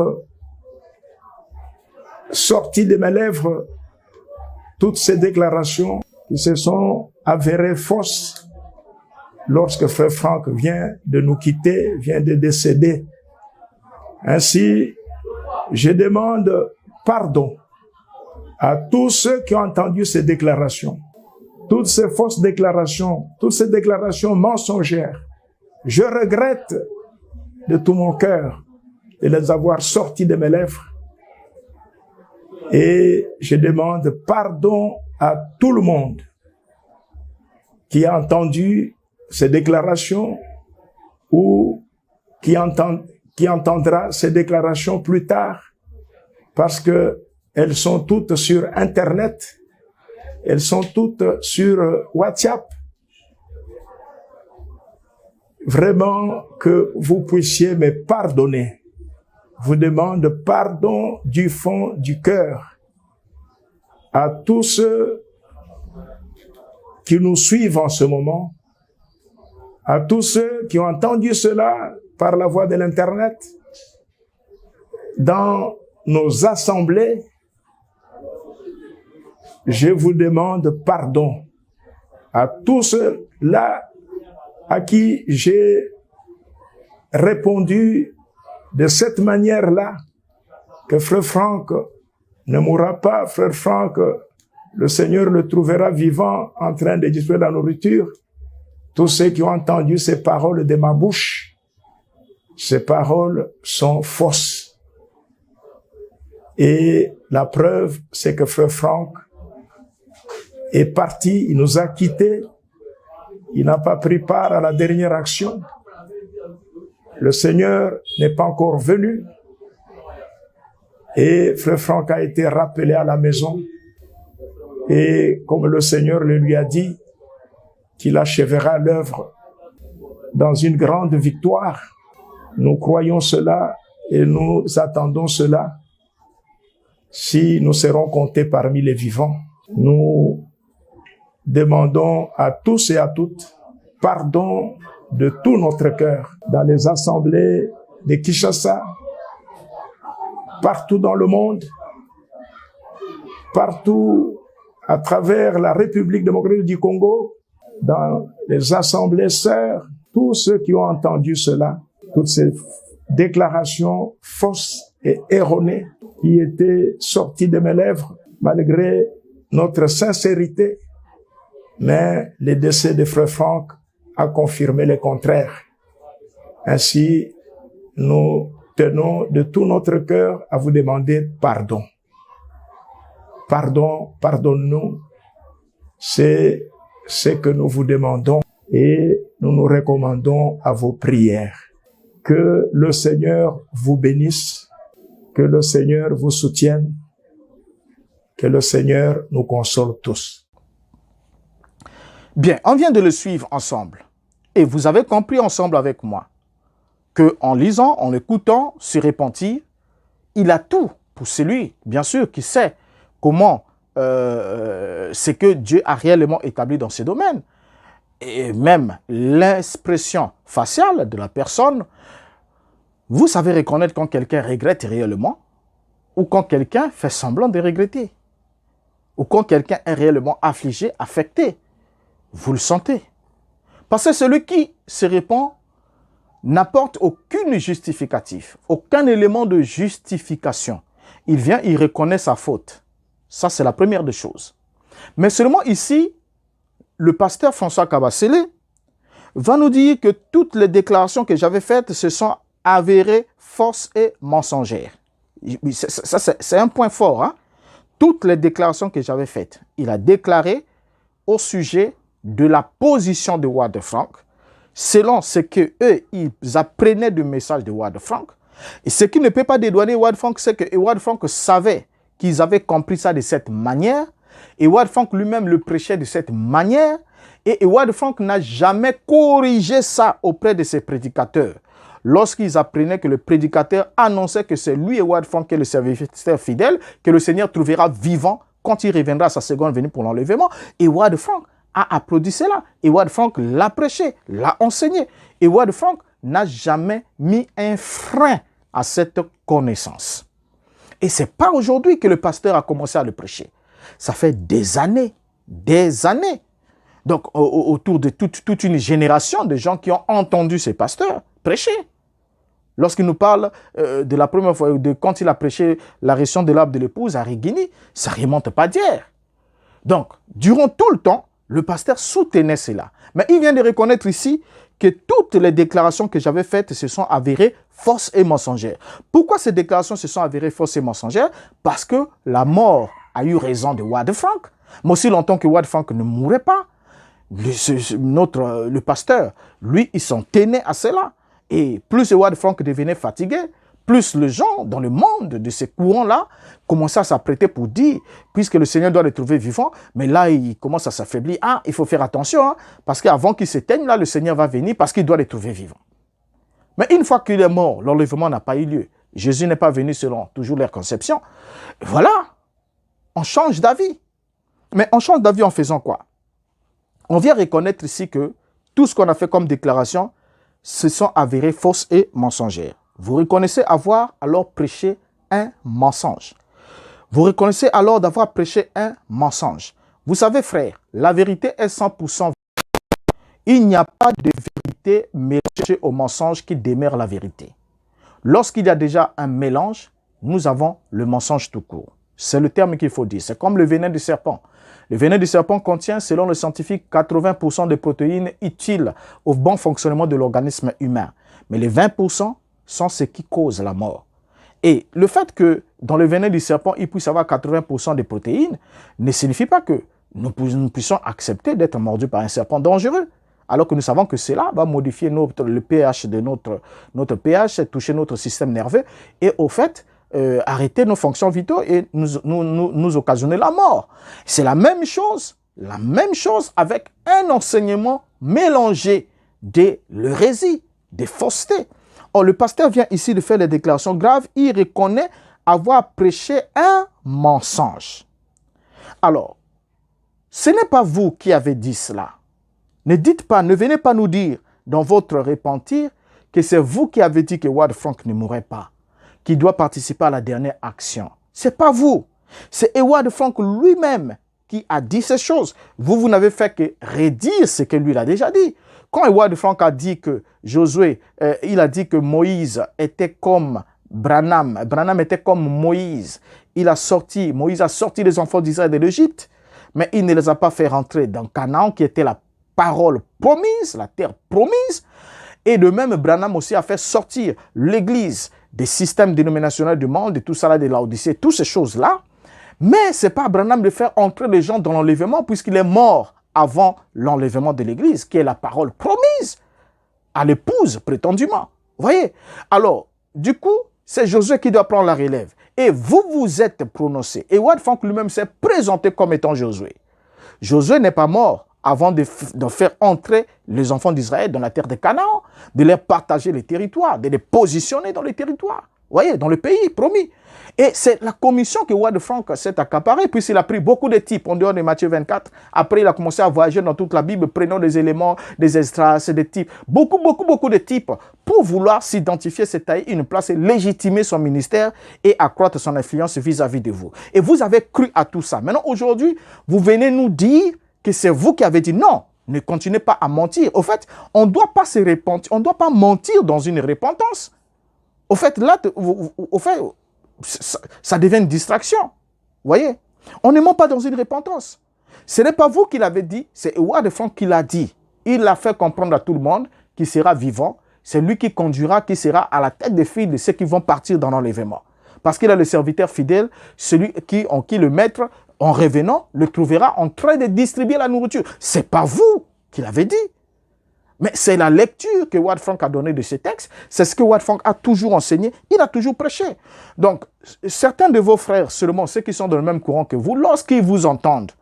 sorti de mes lèvres toutes ces déclarations qui se sont avérées fausses lorsque frère Frank vient de nous quitter, vient de décéder. Ainsi, je demande pardon à tous ceux qui ont entendu ces déclarations, toutes ces fausses déclarations, toutes ces déclarations mensongères. Je regrette de tout mon cœur de les avoir sortis de mes lèvres. Et je demande pardon à tout le monde qui a entendu ces déclarations ou qui entendra ces déclarations plus tard, parce que elles sont toutes sur Internet, elles sont toutes sur WhatsApp. Vraiment que vous puissiez me pardonner. Vous demande pardon du fond du cœur à tous ceux qui nous suivent en ce moment, à tous ceux qui ont entendu cela par la voie de l'Internet, dans nos assemblées. Je vous demande pardon à tous ceux-là à qui j'ai répondu de cette manière-là, que frère Frank ne mourra pas, frère Frank, le Seigneur le trouvera vivant en train de distribuer la nourriture. Tous ceux qui ont entendu ces paroles de ma bouche, ces paroles sont fausses. Et la preuve, c'est que Frère Franck est parti, il nous a quittés, il n'a pas pris part à la dernière action. Le Seigneur n'est pas encore venu. Et Frère Franck a été rappelé à la maison. Et comme le Seigneur le lui a dit, qu'il achèvera l'œuvre dans une grande victoire. Nous croyons cela et nous attendons cela. Si nous serons comptés parmi les vivants, nous demandons à tous et à toutes pardon de tout notre cœur dans les assemblées de Kinshasa, partout dans le monde, partout à travers la République démocratique du Congo, dans les assemblées sœurs, tous ceux qui ont entendu cela, toutes ces déclarations fausses et erronées qui étaient sorties de mes lèvres, malgré notre sincérité, mais le décès de Frère Franck a confirmé le contraire. Ainsi, nous tenons de tout notre cœur à vous demander pardon. Pardon, pardonne-nous. C'est ce que nous vous demandons et nous nous recommandons à vos prières. Que le Seigneur vous bénisse, que le Seigneur vous soutienne, que le Seigneur nous console tous. Bien, on vient de le suivre ensemble et vous avez compris ensemble avec moi que en lisant, en écoutant se repentir, il a tout pour celui, bien sûr, qui sait comment c'est que Dieu a réellement établi dans ces domaines. Et même l'expression faciale de la personne, vous savez reconnaître quand quelqu'un regrette réellement ou quand quelqu'un fait semblant de regretter ou quand quelqu'un est réellement affligé, affecté. Vous le sentez. Parce que celui qui se répand n'apporte aucun justificatif, aucun élément de justification. Il vient, il reconnaît sa faute. Ça, c'est la première des choses. Mais seulement ici, le pasteur François Kabasele va nous dire que toutes les déclarations que j'avais faites se sont avérées fausses et mensongères. Ça, c'est un point fort. Hein? Toutes les déclarations que j'avais faites, il a déclaré au sujet de la position de Howard Frank, selon ce que eux ils apprenaient du message de Howard Frank. Et ce qui ne peut pas dédouaner Howard Frank, c'est que Howard Frank savait qu'ils avaient compris ça de cette manière. Et Howard Frank lui-même le prêchait de cette manière. Et Howard Frank n'a jamais corrigé ça auprès de ses prédicateurs. Lorsqu'ils apprenaient que le prédicateur annonçait que c'est lui, Howard Frank, qui est le serviteur fidèle, que le Seigneur trouvera vivant quand il reviendra à sa seconde venue pour l'enlèvement. Et Howard Frank a applaudi cela. Et Howard Frank l'a prêché, l'a enseigné. Et Howard Frank n'a jamais mis un frein à cette connaissance. Et ce n'est pas aujourd'hui que le pasteur a commencé à le prêcher. Ça fait des années, des années. Donc, autour de toute une génération de gens qui ont entendu ces pasteurs prêcher. Lorsqu'il nous parle de la première fois, de quand il a prêché la résurrection de l'arbre de l'épouse à Rigini, ça ne remonte pas d'hier. Donc, durant tout le temps, le pasteur soutenait cela. Mais il vient de reconnaître ici que toutes les déclarations que j'avais faites se sont avérées fausses et mensongères. Pourquoi ces déclarations se sont avérées fausses et mensongères? Parce que la mort a eu raison de Howard Frank. Mais aussi longtemps que Howard Frank ne mourait pas, le pasteur, lui, il s'en tenait à cela. Et plus Howard Frank devenait fatigué, plus les gens dans le monde de ces courants-là commençaient à s'apprêter pour dire, puisque le Seigneur doit le trouver vivant, mais là, il commence à s'affaiblir. Ah, il faut faire attention, hein, parce qu'avant qu'il s'éteigne, là, le Seigneur va venir parce qu'il doit le trouver vivant. Mais une fois qu'il est mort, l'enlèvement n'a pas eu lieu. Jésus n'est pas venu selon toujours leur conception. Voilà, on change d'avis. Mais on change d'avis en faisant quoi? On vient reconnaître ici que tout ce qu'on a fait comme déclaration se sont avérées fausses et mensongères. Vous reconnaissez avoir alors prêché un mensonge. Vous reconnaissez alors d'avoir prêché un mensonge. Vous savez, frère, la vérité est 100%. Il n'y a pas de vérité mélangée au mensonge qui demeure la vérité. Lorsqu'il y a déjà un mélange, nous avons le mensonge tout court. C'est le terme qu'il faut dire. C'est comme le venin du serpent. Le venin du serpent contient, selon le scientifique, 80% des protéines utiles au bon fonctionnement de l'organisme humain. Mais les 20% sont ce qui cause la mort. Et le fait que dans le venin du serpent, il puisse avoir 80% des protéines ne signifie pas que nous puissions accepter d'être mordus par un serpent dangereux. Alors que nous savons que cela va modifier le pH de notre pH, toucher notre système nerveux et au fait, arrêter nos fonctions vitales et nous occasionner la mort. C'est la même chose avec un enseignement mélangé de l'hérésie, des faussetés. Or, le pasteur vient ici de faire des déclarations graves. Il reconnaît avoir prêché un mensonge. Alors, ce n'est pas vous qui avez dit cela. Ne venez pas nous dire dans votre repentir que c'est vous qui avez dit que Ward Frank ne mourrait pas, qu'il doit participer à la dernière action. Ce n'est pas vous. C'est Howard Frank lui-même qui a dit ces choses. Vous n'avez fait que redire ce que lui a déjà dit. Quand Howard Frank a dit que Josué, il a dit que Moïse était comme Branham était comme Moïse. Moïse a sorti les enfants d'Israël de l'Égypte, mais il ne les a pas fait rentrer dans Canaan, qui était la parole promise, la terre promise. Et de même, Branham aussi a fait sortir l'Église des systèmes dénominationnels du monde, de tout ça là, de l'Odyssée, toutes ces choses-là. Mais ce n'est pas Branham de faire entrer les gens dans l'enlèvement, puisqu'il est mort avant l'enlèvement de l'Église, qui est la parole promise à l'épouse, prétendument. Vous voyez? Alors, du coup, c'est Josué qui doit prendre la relève. Et vous vous êtes prononcé. Et Howard Frank lui-même s'est présenté comme étant Josué. Josué n'est pas mort avant de faire entrer les enfants d'Israël dans la terre de Canaan, de leur partager les territoires, de les positionner dans les territoires. Vous voyez, dans le pays promis. Et c'est la commission que Howard Frank s'est accaparée, puisqu'il a pris beaucoup de types en dehors de Matthieu 24. Après, il a commencé à voyager dans toute la Bible, prenant des éléments, des extraits, des types, beaucoup de types, pour vouloir s'identifier, se tailler une place et légitimer son ministère et accroître son influence vis-à-vis de vous. Et vous avez cru à tout ça. Maintenant, aujourd'hui, vous venez nous dire que c'est vous qui avez dit non. Ne continuez pas à mentir. Au fait, on ne doit pas se repentir, on ne doit pas mentir dans une repentance. Au fait, là, ça devient une distraction. Vous voyez? On ne ment pas dans une repentance. Ce n'est pas vous qui l'avez dit, c'est Howard Frank qui l'a dit. Il l'a fait comprendre à tout le monde qu'il sera vivant. C'est lui qui conduira, qui sera à la tête des filles de ceux qui vont partir dans l'enlèvement. Parce qu'il est le serviteur fidèle, celui en qui le maître, en revenant, le trouvera en train de distribuer la nourriture. Ce n'est pas vous qui l'avez dit. Mais c'est la lecture que Howard Frank a donnée de ces textes. C'est ce que Howard Frank a toujours enseigné. Il a toujours prêché. Donc, certains de vos frères, seulement ceux qui sont dans le même courant que vous, lorsqu'ils vous entendent,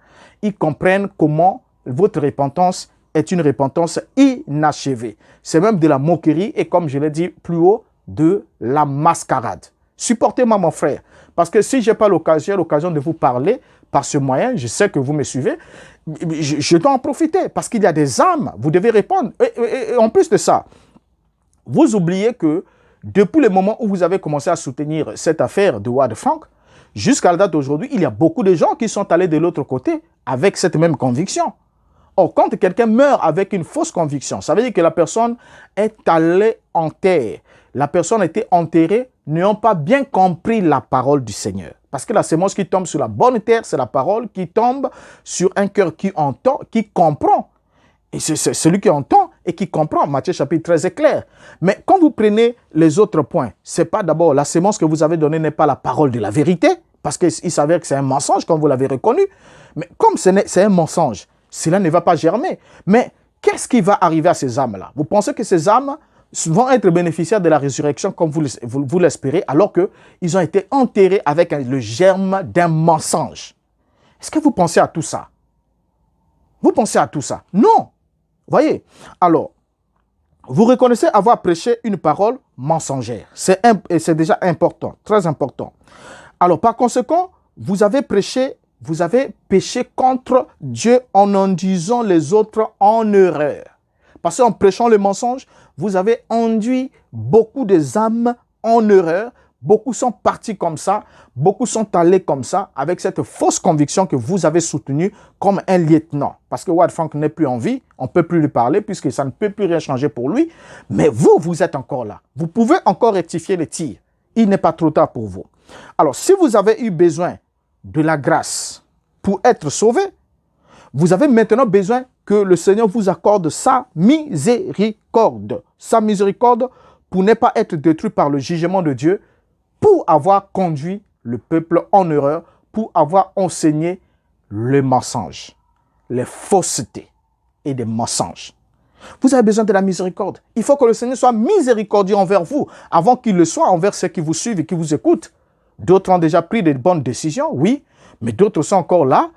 ils comprennent comment votre repentance est une repentance inachevée. C'est même de la moquerie et, comme je l'ai dit plus haut, de la mascarade. Supportez-moi, mon frère. Parce que si je n'ai pas l'occasion de vous parler par ce moyen, je sais que vous me suivez, je dois en profiter parce qu'il y a des âmes, vous devez répondre. Et en plus de ça, vous oubliez que depuis le moment où vous avez commencé à soutenir cette affaire de Howard Frank, jusqu'à la date d'aujourd'hui, il y a beaucoup de gens qui sont allés de l'autre côté avec cette même conviction. Or, quand quelqu'un meurt avec une fausse conviction, ça veut dire que la personne est allée en terre. La personne a été enterrée, n'ayant pas bien compris la parole du Seigneur. Parce que la sémence qui tombe sur la bonne terre, c'est la parole qui tombe sur un cœur qui entend, qui comprend. Et c'est celui qui entend et qui comprend. Matthieu chapitre 13 est clair. Mais quand vous prenez les autres points, c'est pas d'abord la sémence que vous avez donnée n'est pas la parole de la vérité, parce qu'il s'avère que c'est un mensonge, comme vous l'avez reconnu. Mais comme c'est un mensonge, cela ne va pas germer. Mais qu'est-ce qui va arriver à ces âmes-là? Vous pensez que ces âmes vont être bénéficiaires de la résurrection comme vous l'espérez, alors qu'ils ont été enterrés avec le germe d'un mensonge. Est-ce que vous pensez à tout ça? Vous pensez à tout ça? Non. Voyez? Alors, vous reconnaissez avoir prêché une parole mensongère. C'est déjà important, très important. Alors, par conséquent, vous avez péché contre Dieu en induisant les autres en erreur. Parce qu'en prêchant le mensonge, vous avez induit beaucoup des âmes en erreur. Beaucoup sont partis comme ça. Beaucoup sont allés comme ça avec cette fausse conviction que vous avez soutenue comme un lieutenant. Parce que Howard Frank n'est plus en vie. On ne peut plus lui parler puisque ça ne peut plus rien changer pour lui. Mais vous êtes encore là. Vous pouvez encore rectifier les tirs. Il n'est pas trop tard pour vous. Alors, si vous avez eu besoin de la grâce pour être sauvé, Vous avez maintenant besoin que le Seigneur vous accorde sa miséricorde. Sa miséricorde pour ne pas être détruit par le jugement de Dieu, pour avoir conduit le peuple en erreur, pour avoir enseigné le mensonge, les faussetés et des mensonges. Vous avez besoin de la miséricorde. Il faut que le Seigneur soit miséricordieux envers vous, avant qu'il le soit envers ceux qui vous suivent et qui vous écoutent. D'autres ont déjà pris de bonnes décisions, oui, mais d'autres sont encore là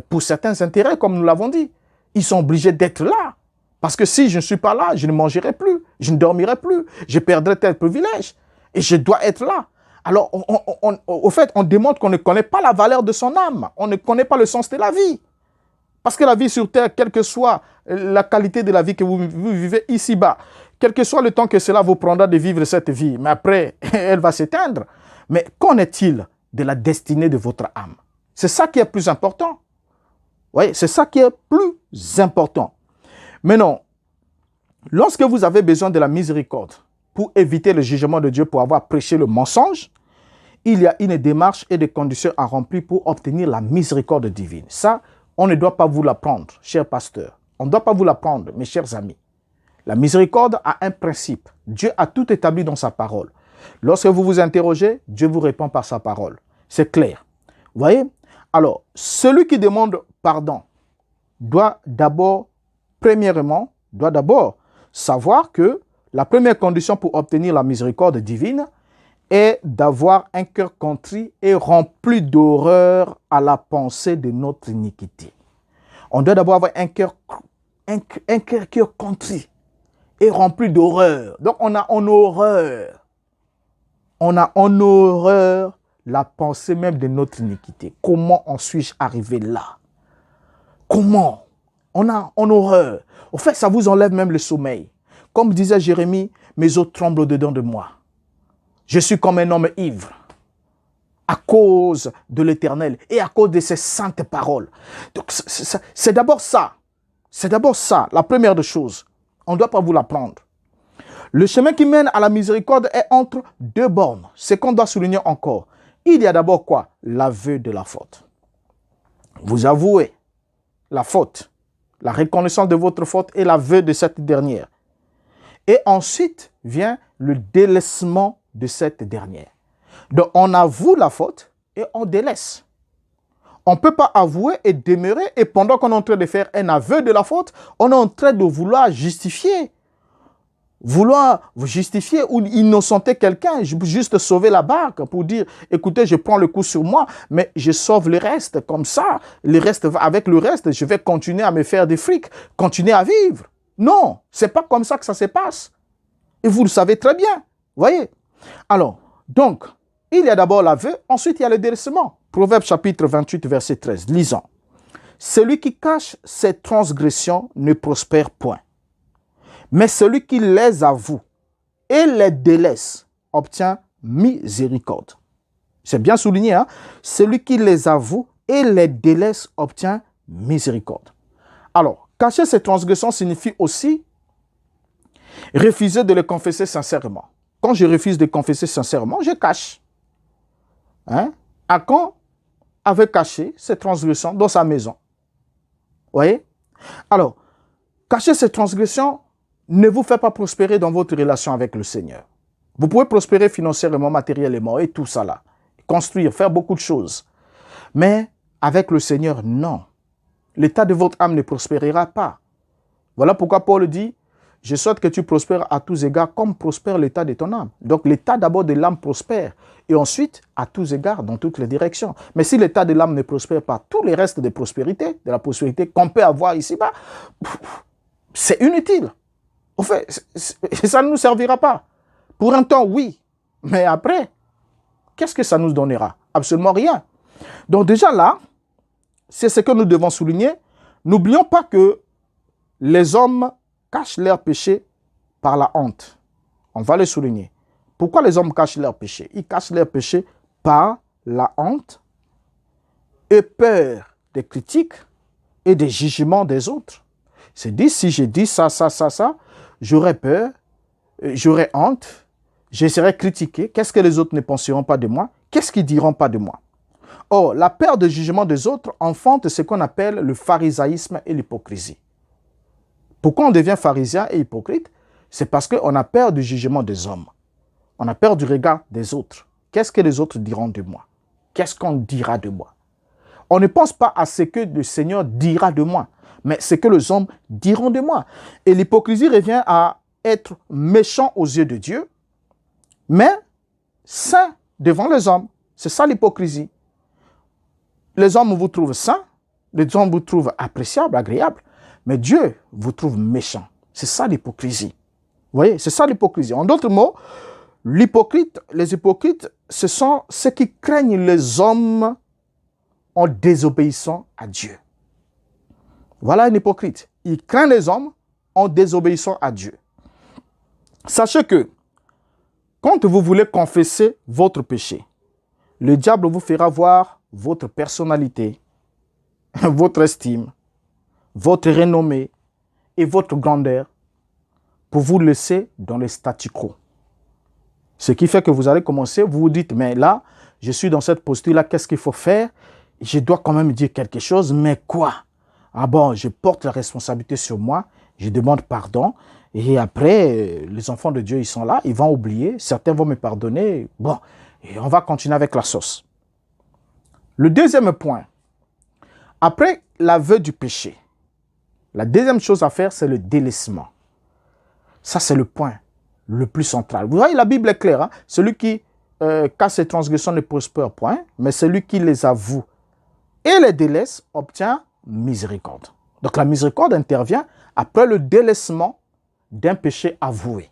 pour certains intérêts, comme nous l'avons dit. Ils sont obligés d'être là. Parce que si je ne suis pas là, je ne mangerai plus, je ne dormirai plus, je perdrai tel privilège. Et je dois être là. Alors, au fait, on démontre qu'on ne connaît pas la valeur de son âme. On ne connaît pas le sens de la vie. Parce que la vie sur terre, quelle que soit la qualité de la vie que vous vivez ici-bas, quel que soit le temps que cela vous prendra de vivre cette vie, mais après, elle va s'éteindre. Mais qu'en est-il de la destinée de votre âme? C'est ça qui est plus important. Oui, c'est ça qui est plus important. Maintenant, lorsque vous avez besoin de la miséricorde pour éviter le jugement de Dieu, pour avoir prêché le mensonge, il y a une démarche et des conditions à remplir pour obtenir la miséricorde divine. Ça, on ne doit pas vous l'apprendre, chers pasteurs. On ne doit pas vous l'apprendre, mes chers amis. La miséricorde a un principe. Dieu a tout établi dans sa parole. Lorsque vous vous interrogez, Dieu vous répond par sa parole. C'est clair. Vous voyez? Alors, celui qui demande pardon doit d'abord savoir que la première condition pour obtenir la miséricorde divine est d'avoir un cœur contrit et rempli d'horreur à la pensée de notre iniquité. On doit d'abord avoir un cœur contrit et rempli d'horreur. Donc on a en horreur la pensée même de notre iniquité. Comment en suis-je arrivé là? Comment? On a en horreur. Au fait, ça vous enlève même le sommeil. Comme disait Jérémie, mes os tremblent dedans de moi. Je suis comme un homme ivre à cause de l'Éternel et à cause de ses saintes paroles. Donc, c'est d'abord ça. C'est d'abord ça, la première des choses. On ne doit pas vous l'apprendre. Le chemin qui mène à la miséricorde est entre deux bornes. C'est qu'on doit souligner encore. Il y a d'abord quoi? L'aveu de la faute. Vous avouez la faute, la reconnaissance de votre faute et l'aveu de cette dernière. Et ensuite vient le délaissement de cette dernière. Donc on avoue la faute et on délaisse. On ne peut pas avouer et demeurer et pendant qu'on est en train de faire un aveu de la faute, on est en train de vouloir justifier. Vouloir vous justifier ou innocenter quelqu'un, juste sauver la barque pour dire, écoutez, je prends le coup sur moi, mais je sauve le reste. Comme ça, avec le reste, je vais continuer à me faire des frics, continuer à vivre. Non, ce n'est pas comme ça que ça se passe. Et vous le savez très bien. Vous voyez? Alors, donc, il y a d'abord l'aveu, ensuite il y a le délaissement. Proverbe chapitre 28, verset 13. Lisons. Celui qui cache ses transgressions ne prospère point. Mais celui qui les avoue et les délaisse obtient miséricorde. C'est bien souligné, hein? Celui qui les avoue et les délaisse obtient miséricorde. Alors, cacher ses transgressions signifie aussi refuser de les confesser sincèrement. Quand je refuse de confesser sincèrement, je cache. Hein? Achan avait caché ses transgressions dans sa maison. Vous voyez? Alors, cacher ses transgressions ne vous fait pas prospérer dans votre relation avec le Seigneur. Vous pouvez prospérer financièrement, matériellement et tout ça là. Construire, faire beaucoup de choses. Mais avec le Seigneur, non. L'état de votre âme ne prospérera pas. Voilà pourquoi Paul dit, je souhaite que tu prospères à tous égards comme prospère l'état de ton âme. Donc l'état d'abord de l'âme prospère et ensuite à tous égards dans toutes les directions. Mais si l'état de l'âme ne prospère pas, tous les restes de prospérité, de la prospérité qu'on peut avoir ici-bas, c'est inutile. En fait, ça ne nous servira pas. Pour un temps, oui. Mais après, qu'est-ce que ça nous donnera? Absolument rien. Donc déjà là, c'est ce que nous devons souligner. N'oublions pas que les hommes cachent leurs péchés par la honte. On va le souligner. Pourquoi les hommes cachent leurs péchés? Ils cachent leurs péchés par la honte et peur des critiques et des jugements des autres. C'est dit, si je dis ça, j'aurais peur, j'aurais honte, je serais critiqué. Qu'est-ce que les autres ne penseront pas de moi? Qu'est-ce qu'ils diront pas de moi? Or, la peur de jugement des autres enfante ce qu'on appelle le pharisaïsme et l'hypocrisie. Pourquoi on devient pharisien et hypocrite? C'est parce qu'on a peur du jugement des hommes. On a peur du regard des autres. Qu'est-ce que les autres diront de moi? Qu'est-ce qu'on dira de moi? On ne pense pas à ce que le Seigneur dira de moi, mais ce que les hommes diront de moi. Et l'hypocrisie revient à être méchant aux yeux de Dieu, mais saint devant les hommes. C'est ça l'hypocrisie. Les hommes vous trouvent saint, les hommes vous trouvent appréciable, agréable, mais Dieu vous trouve méchant. C'est ça l'hypocrisie. Vous voyez, c'est ça l'hypocrisie. En d'autres mots, les hypocrites, ce sont ceux qui craignent les hommes en désobéissant à Dieu. Voilà un hypocrite. Il craint les hommes en désobéissant à Dieu. Sachez que quand vous voulez confesser votre péché, le diable vous fera voir votre personnalité, votre estime, votre renommée et votre grandeur pour vous laisser dans le statu quo. Ce qui fait que vous allez commencer, vous vous dites, mais là, je suis dans cette posture-là, qu'est-ce qu'il faut faire? Je dois quand même dire quelque chose, mais quoi? Ah bon, je porte la responsabilité sur moi, je demande pardon, et après, les enfants de Dieu, ils sont là, ils vont oublier, certains vont me pardonner, bon, et on va continuer avec la sauce. Le deuxième point, après l'aveu du péché, la deuxième chose à faire, c'est le délaissement. Ça, c'est le point le plus central. Vous voyez, la Bible est claire, hein? Celui qui casse ses transgressions ne prospère point, mais celui qui les avoue et les délaisse obtient miséricorde. Donc la miséricorde intervient après le délaissement d'un péché avoué.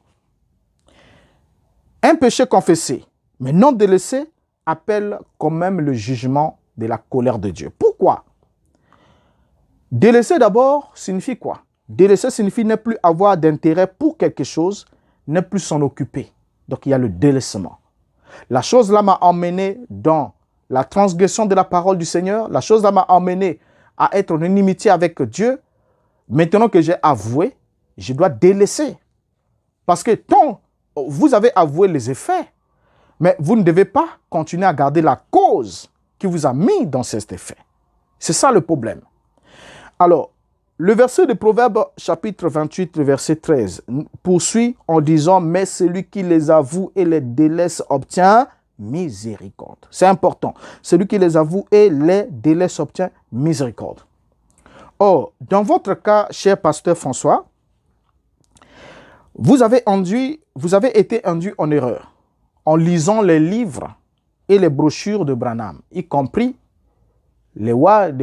Un péché confessé, mais non délaissé, appelle quand même le jugement de la colère de Dieu. Pourquoi? Délaisser d'abord signifie quoi? Délaisser signifie ne plus avoir d'intérêt pour quelque chose, ne plus s'en occuper. Donc il y a le délaissement. La chose là m'a emmené dans la transgression de la parole du Seigneur. La chose là m'a emmené à être en inimitié avec Dieu. Maintenant que j'ai avoué, je dois délaisser. Parce que tant vous avez avoué les effets, mais vous ne devez pas continuer à garder la cause qui vous a mis dans cet effet. C'est ça le problème. Alors, le verset de Proverbes, chapitre 28, le verset 13, poursuit en disant « Mais celui qui les avoue et les délaisse obtient miséricorde. » C'est important. Celui qui les avoue et les délaisse obtient miséricorde. Or, dans votre cas, cher pasteur François, vous avez été induit en erreur en lisant les livres et les brochures de Branham, y compris les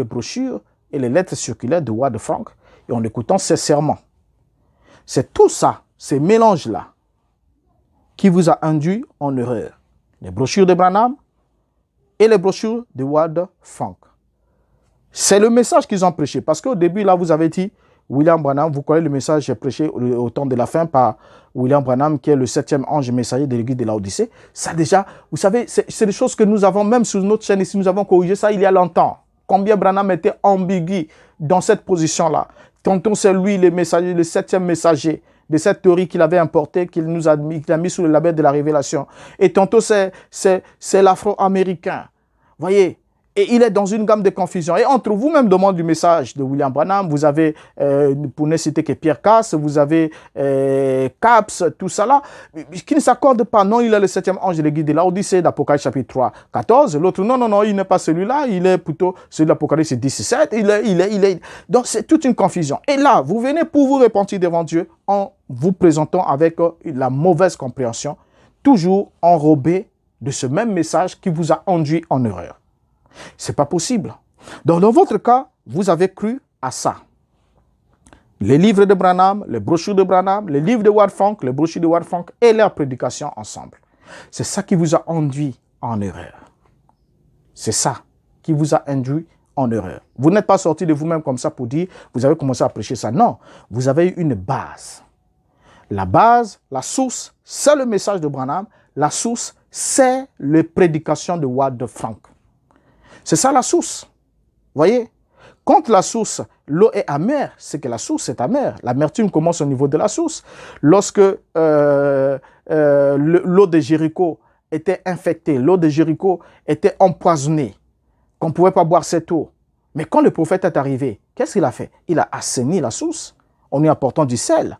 brochures et les lettres circulaires de Ward Frank, et en écoutant ses sermons. C'est tout ça, ces mélanges-là, qui vous a induit en erreur. Les brochures de Branham et les brochures de Ward Frank. C'est le message qu'ils ont prêché. Parce qu'au début, là, vous avez dit, William Branham, vous connaissez le message que j'ai prêché au temps de la fin par William Branham, qui est le 7e ange messager de l'église de Laodicée. Ça déjà, vous savez, c'est des choses que nous avons, même sur notre chaîne ici, nous avons corrigé ça il y a longtemps. Combien Branham était ambigu dans cette position-là. Tantôt c'est lui le messager, le 7e messager de cette théorie qu'il avait importée, qu'il a mis sous le label de la révélation. Et tantôt c'est l'afro-américain. Voyez, et il est dans une gamme de confusion. Et entre vous-même, demande du message de William Branham, vous avez, pour ne citer que Pierre Cass, vous avez Caps, tout ça là, qui ne s'accorde pas. Non, il est le 7e ange de l'église de Laodicée, d'Apocalypse chapitre 3, 14. L'autre, non, il n'est pas celui-là, il est plutôt celui de l'Apocalypse 17. Il est. Donc, c'est toute une confusion. Et là, vous venez pour vous repentir devant Dieu en vous présentant avec la mauvaise compréhension, toujours enrobé de ce même message qui vous a induit en erreur. C'est pas possible. Donc, dans votre cas, vous avez cru à ça. Les livres de Branham, les brochures de Branham, les livres de Ward Frank, les brochures de Ward Frank et leurs prédications ensemble. C'est ça qui vous a induit en erreur. C'est ça qui vous a induit en erreur. Vous n'êtes pas sorti de vous-même comme ça pour dire, vous avez commencé à prêcher ça. Non, vous avez eu une base. La base, la source, c'est le message de Branham. La source, c'est les prédications de Ward Frank. C'est ça la source. Voyez? Quand la source, l'eau est amère, c'est que la source est amère. L'amertume commence au niveau de la source. Lorsque l'eau de Jéricho était infectée, l'eau de Jéricho était empoisonnée, qu'on ne pouvait pas boire cette eau. Mais quand le prophète est arrivé, qu'est-ce qu'il a fait? Il a assaini la source en lui apportant du sel.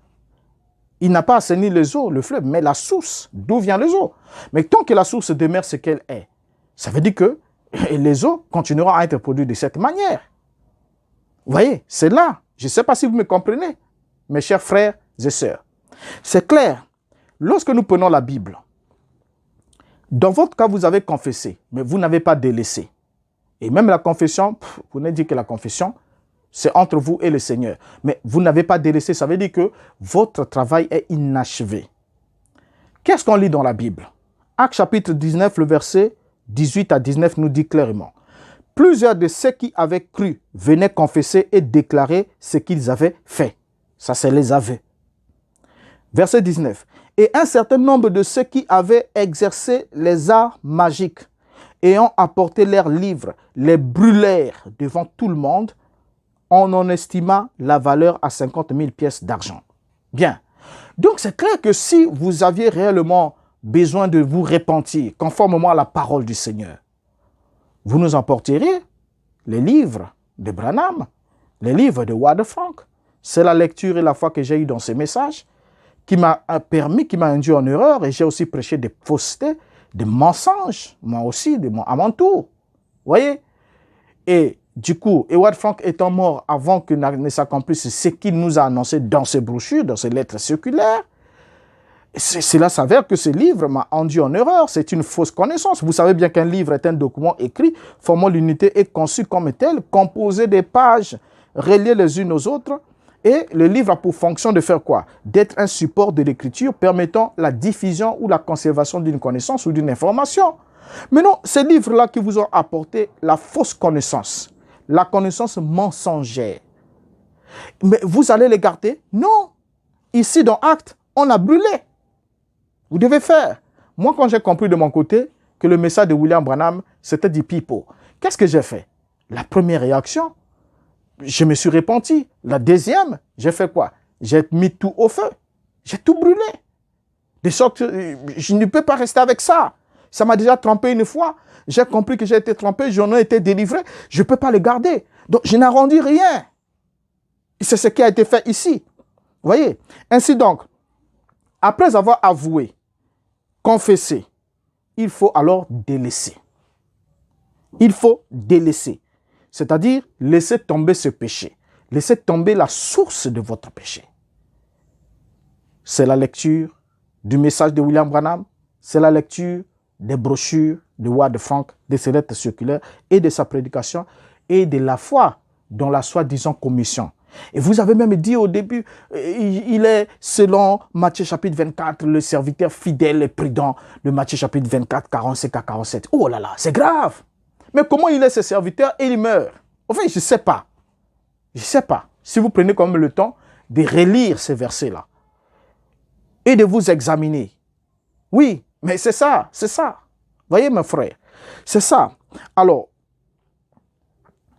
Il n'a pas assaini les eaux, le fleuve, mais la source, d'où viennent les eaux. Mais tant que la source demeure ce qu'elle est, ça veut dire que les eaux continueront à être produites de cette manière. Vous voyez, c'est là. Je ne sais pas si vous me comprenez, mes chers frères et sœurs. C'est clair. Lorsque nous prenons la Bible, dans votre cas, vous avez confessé, mais vous n'avez pas délaissé. Et même la confession, vous venez dire que la confession, c'est entre vous et le Seigneur. Mais vous n'avez pas délaissé, ça veut dire que votre travail est inachevé. Qu'est-ce qu'on lit dans la Bible? Actes chapitre 19, le verset 18 à 19 nous dit clairement. Plusieurs de ceux qui avaient cru venaient confesser et déclarer ce qu'ils avaient fait. Ça, c'est les aveux. Verset 19. Et un certain nombre de ceux qui avaient exercé les arts magiques, ayant apporté leurs livres, les brûlèrent devant tout le monde. On en estima la valeur à 50 000 pièces d'argent. Bien. Donc, c'est clair que si vous aviez réellement besoin de vous repentir, conformément à la parole du Seigneur, vous nous emporteriez les livres de Branham, les livres de Ward Frank. C'est la lecture et la foi que j'ai eue dans ces messages qui m'a permis, qui m'a induit en erreur, et j'ai aussi prêché des faussetés, des mensonges, moi aussi, à mon tour. Vous voyez? Et du coup, Howard Frank étant mort avant que ne s'accomplisse ce qu'il nous a annoncé dans ses brochures, dans ses lettres circulaires, cela s'avère que ce livre m'a induit en erreur. C'est une fausse connaissance. Vous savez bien qu'un livre est un document écrit, formant l'unité et conçu comme tel, composé des pages reliées les unes aux autres. Et le livre a pour fonction de faire quoi? D'être un support de l'écriture permettant la diffusion ou la conservation d'une connaissance ou d'une information. Mais non, ces livres-là qui vous ont apporté la fausse connaissance, la connaissance mensongère. Mais vous allez les garder? Non. Ici, dans Actes, on a brûlé. Vous devez faire. Moi, quand j'ai compris de mon côté que le message de William Branham, c'était du pipeau, qu'est-ce que j'ai fait? La première réaction, je me suis repenti. La deuxième, j'ai fait quoi? J'ai mis tout au feu. J'ai tout brûlé. De sorte que je ne peux pas rester avec ça. Ça m'a déjà trompé une fois. J'ai compris que j'ai été trompé, j'en ai été délivré. Je ne peux pas le garder. Donc, je n'arrondis rien. C'est ce qui a été fait ici. Vous voyez? Ainsi donc, après avoir avoué, confessé, il faut alors délaisser. Il faut délaisser. C'est-à-dire laisser tomber ce péché. Laisser tomber la source de votre péché. C'est la lecture du message de William Branham. C'est la lecture des brochures de Ward Frank, de ses lettres circulaires et de sa prédication et de la foi dans la soi-disant commission. Et vous avez même dit au début, il est selon Matthieu chapitre 24, le serviteur fidèle et prudent de Matthieu chapitre 24, 45 à 47. Oh là là, c'est grave. Mais comment il est ce serviteur et il meurt? Enfin, je ne sais pas. Je ne sais pas. Si vous prenez quand même le temps de relire ces versets-là et de vous examiner. Oui, mais c'est ça, c'est ça. Voyez mes frères, c'est ça. Alors,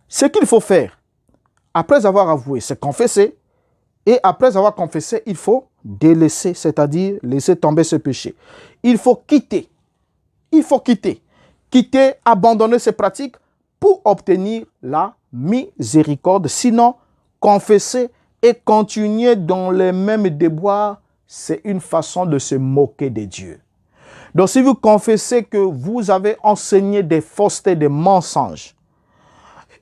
ce qu'il faut faire, après avoir avoué, c'est confesser. Et après avoir confessé, il faut délaisser, c'est-à-dire laisser tomber ce péché. Il faut quitter. Il faut quitter. Quitter, abandonner ces pratiques pour obtenir la miséricorde. Sinon, confesser et continuer dans les mêmes déboires, c'est une façon de se moquer de Dieu. Donc, si vous confessez que vous avez enseigné des faussetés, des mensonges,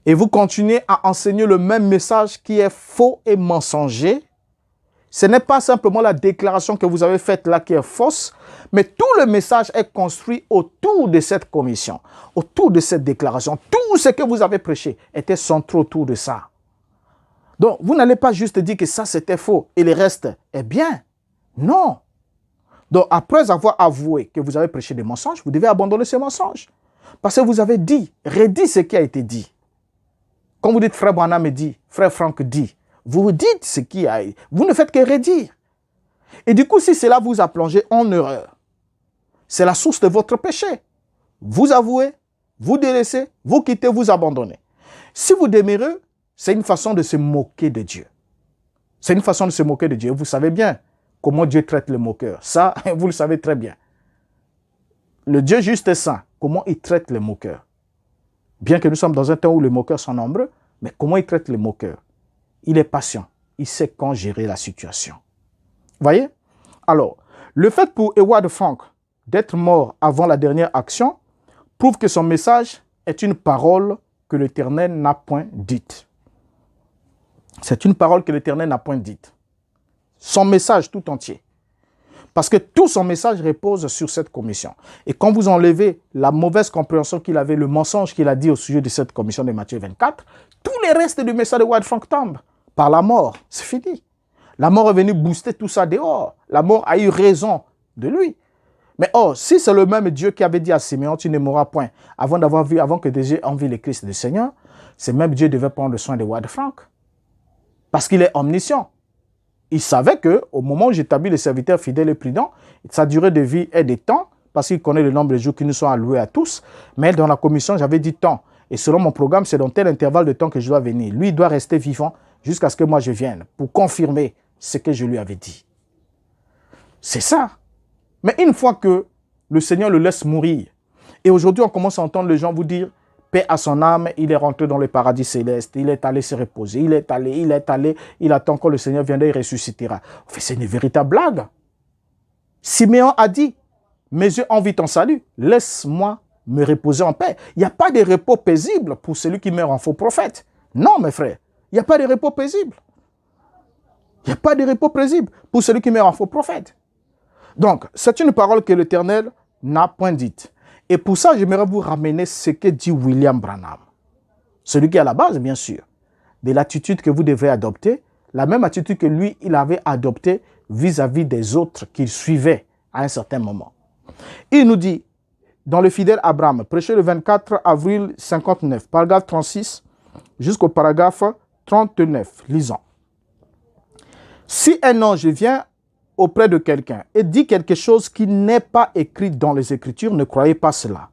et vous continuez à enseigner le même message qui est faux et mensonger, ce n'est pas simplement la déclaration que vous avez faite là qui est fausse, mais tout le message est construit autour de cette commission, autour de cette déclaration. Tout ce que vous avez prêché était centré autour de ça. Donc, vous n'allez pas juste dire que ça c'était faux et le reste est bien. Non. Donc, après avoir avoué que vous avez prêché des mensonges, vous devez abandonner ces mensonges. Parce que vous avez dit, redit ce qui a été dit. Quand vous dites frère Branham dit, frère Frank dit, vous dites ce qui a été. Vous ne faites que redire. Et du coup, si cela vous a plongé en erreur, c'est la source de votre péché. Vous avouez, vous délaissez, vous quittez, vous abandonnez. Si vous demeurez, c'est une façon de se moquer de Dieu. C'est une façon de se moquer de Dieu. Vous savez bien comment Dieu traite le moqueur. Ça, vous le savez très bien. Le Dieu juste et saint, comment il traite le moqueur. Bien que nous sommes dans un temps où les moqueurs sont nombreux, mais comment il traite les moqueurs? Il est patient. Il sait quand gérer la situation. Vous voyez? Alors, le fait pour Howard Frank d'être mort avant la dernière action prouve que son message est une parole que l'Éternel n'a point dite. C'est une parole que l'Éternel n'a point dite. Son message tout entier. Parce que tout son message repose sur cette commission. Et quand vous enlevez la mauvaise compréhension qu'il avait, le mensonge qu'il a dit au sujet de cette commission de Matthieu 24, tous les restes du message de Howard Frank tombent par la mort. C'est fini. La mort est venue booster tout ça dehors. La mort a eu raison de lui. Mais si c'est le même Dieu qui avait dit à Siméon, tu ne mourras point, avant que des yeux aient vu le Christ du Seigneur, ce même Dieu devait prendre soin de Howard Frank. Parce qu'il est omniscient. Il savait qu'au moment où j'établis les serviteurs fidèles et prudents, sa durée de vie est des temps, parce qu'il connaît le nombre de jours qui nous sont alloués à tous. Mais dans la commission, j'avais dit temps. Et selon mon programme, c'est dans tel intervalle de temps que je dois venir. Lui, il doit rester vivant jusqu'à ce que moi je vienne pour confirmer ce que je lui avais dit. C'est ça. Mais une fois que le Seigneur le laisse mourir, et aujourd'hui on commence à entendre les gens vous dire, paix à son âme, il est rentré dans le paradis céleste, il est allé se reposer, il attend que le Seigneur viendra et ressuscitera. C'est une véritable blague. Siméon a dit, mes yeux envient ton salut, laisse-moi me reposer en paix. Il n'y a pas de repos paisible pour celui qui meurt en faux prophète. Non, mes frères, il n'y a pas de repos paisible. Il n'y a pas de repos paisible pour celui qui meurt en faux prophète. Donc, c'est une parole que l'Éternel n'a point dite. Et pour ça, j'aimerais vous ramener ce que dit William Branham. Celui qui est à la base, bien sûr, de l'attitude que vous devez adopter, la même attitude que lui, il avait adoptée vis-à-vis des autres qu'il suivait à un certain moment. Il nous dit, dans le fidèle Abraham, prêché le 24 avril 59, paragraphe 36 jusqu'au paragraphe 39, lisons. Si un ange vient auprès de quelqu'un et dit quelque chose qui n'est pas écrit dans les Écritures, ne croyez pas cela.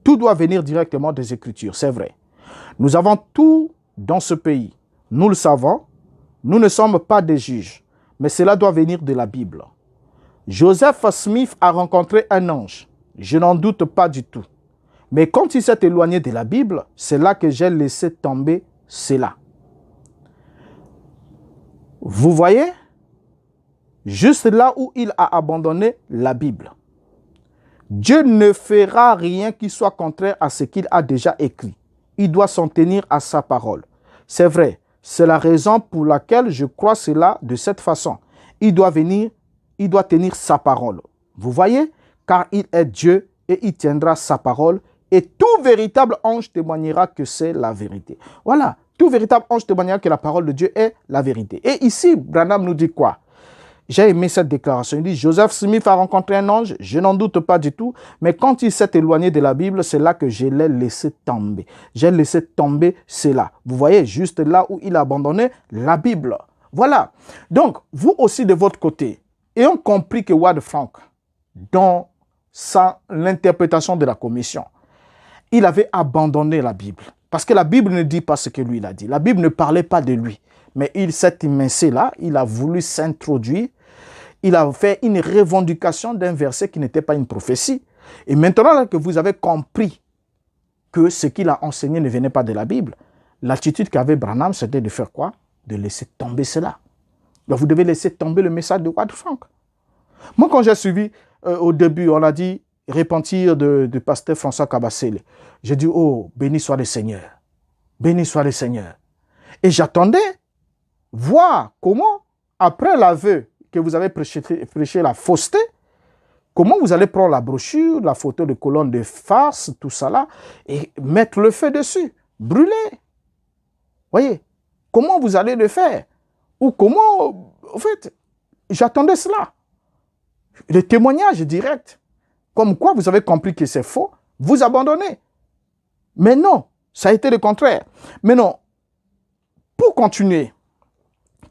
Tout doit venir directement des Écritures, c'est vrai. Nous avons tout dans ce pays. Nous le savons. Nous ne sommes pas des juges, mais cela doit venir de la Bible. Joseph Smith a rencontré un ange. Je n'en doute pas du tout. Mais quand il s'est éloigné de la Bible, c'est là que j'ai laissé tomber cela. Vous voyez? Juste là où il a abandonné la Bible. Dieu ne fera rien qui soit contraire à ce qu'il a déjà écrit. Il doit s'en tenir à sa parole. C'est vrai, c'est la raison pour laquelle je crois cela de cette façon. Il doit tenir sa parole. Vous voyez? Car il est Dieu et il tiendra sa parole. Et tout véritable ange témoignera que c'est la vérité. Voilà, tout véritable ange témoignera que la parole de Dieu est la vérité. Et ici, Branham nous dit quoi? J'ai aimé cette déclaration. Il dit, Joseph Smith a rencontré un ange, je n'en doute pas du tout, mais quand il s'est éloigné de la Bible, c'est là que je l'ai laissé tomber. J'ai laissé tomber cela. Vous voyez, juste là où il a abandonné la Bible. Voilà. Donc, vous aussi de votre côté, ayant compris que Howard Frank, dans l'interprétation de la commission, il avait abandonné la Bible. Parce que la Bible ne dit pas ce que lui il a dit. La Bible ne parlait pas de lui. Mais il s'est immiscé là, il a voulu s'introduire. Il a fait une revendication d'un verset qui n'était pas une prophétie. Et maintenant là, que vous avez compris que ce qu'il a enseigné ne venait pas de la Bible, l'attitude qu'avait Branham, c'était de faire quoi? De laisser tomber cela. Donc vous devez laisser tomber le message de Howard Frank. Moi, quand j'ai suivi, au début, on a dit repentir de pasteur François Kabasele. J'ai dit, oh, béni soit le Seigneur. Béni soit le Seigneur. Et j'attendais voir comment, après l'aveu que vous avez prêché la fausseté, comment vous allez prendre la brochure, la photo de colonne de farce, tout ça là, et mettre le feu dessus, brûler. Voyez, comment vous allez le faire? Ou comment, en fait, j'attendais cela. Le témoignage direct, comme quoi vous avez compris que c'est faux, vous abandonnez. Mais non, ça a été le contraire. Mais non, pour continuer,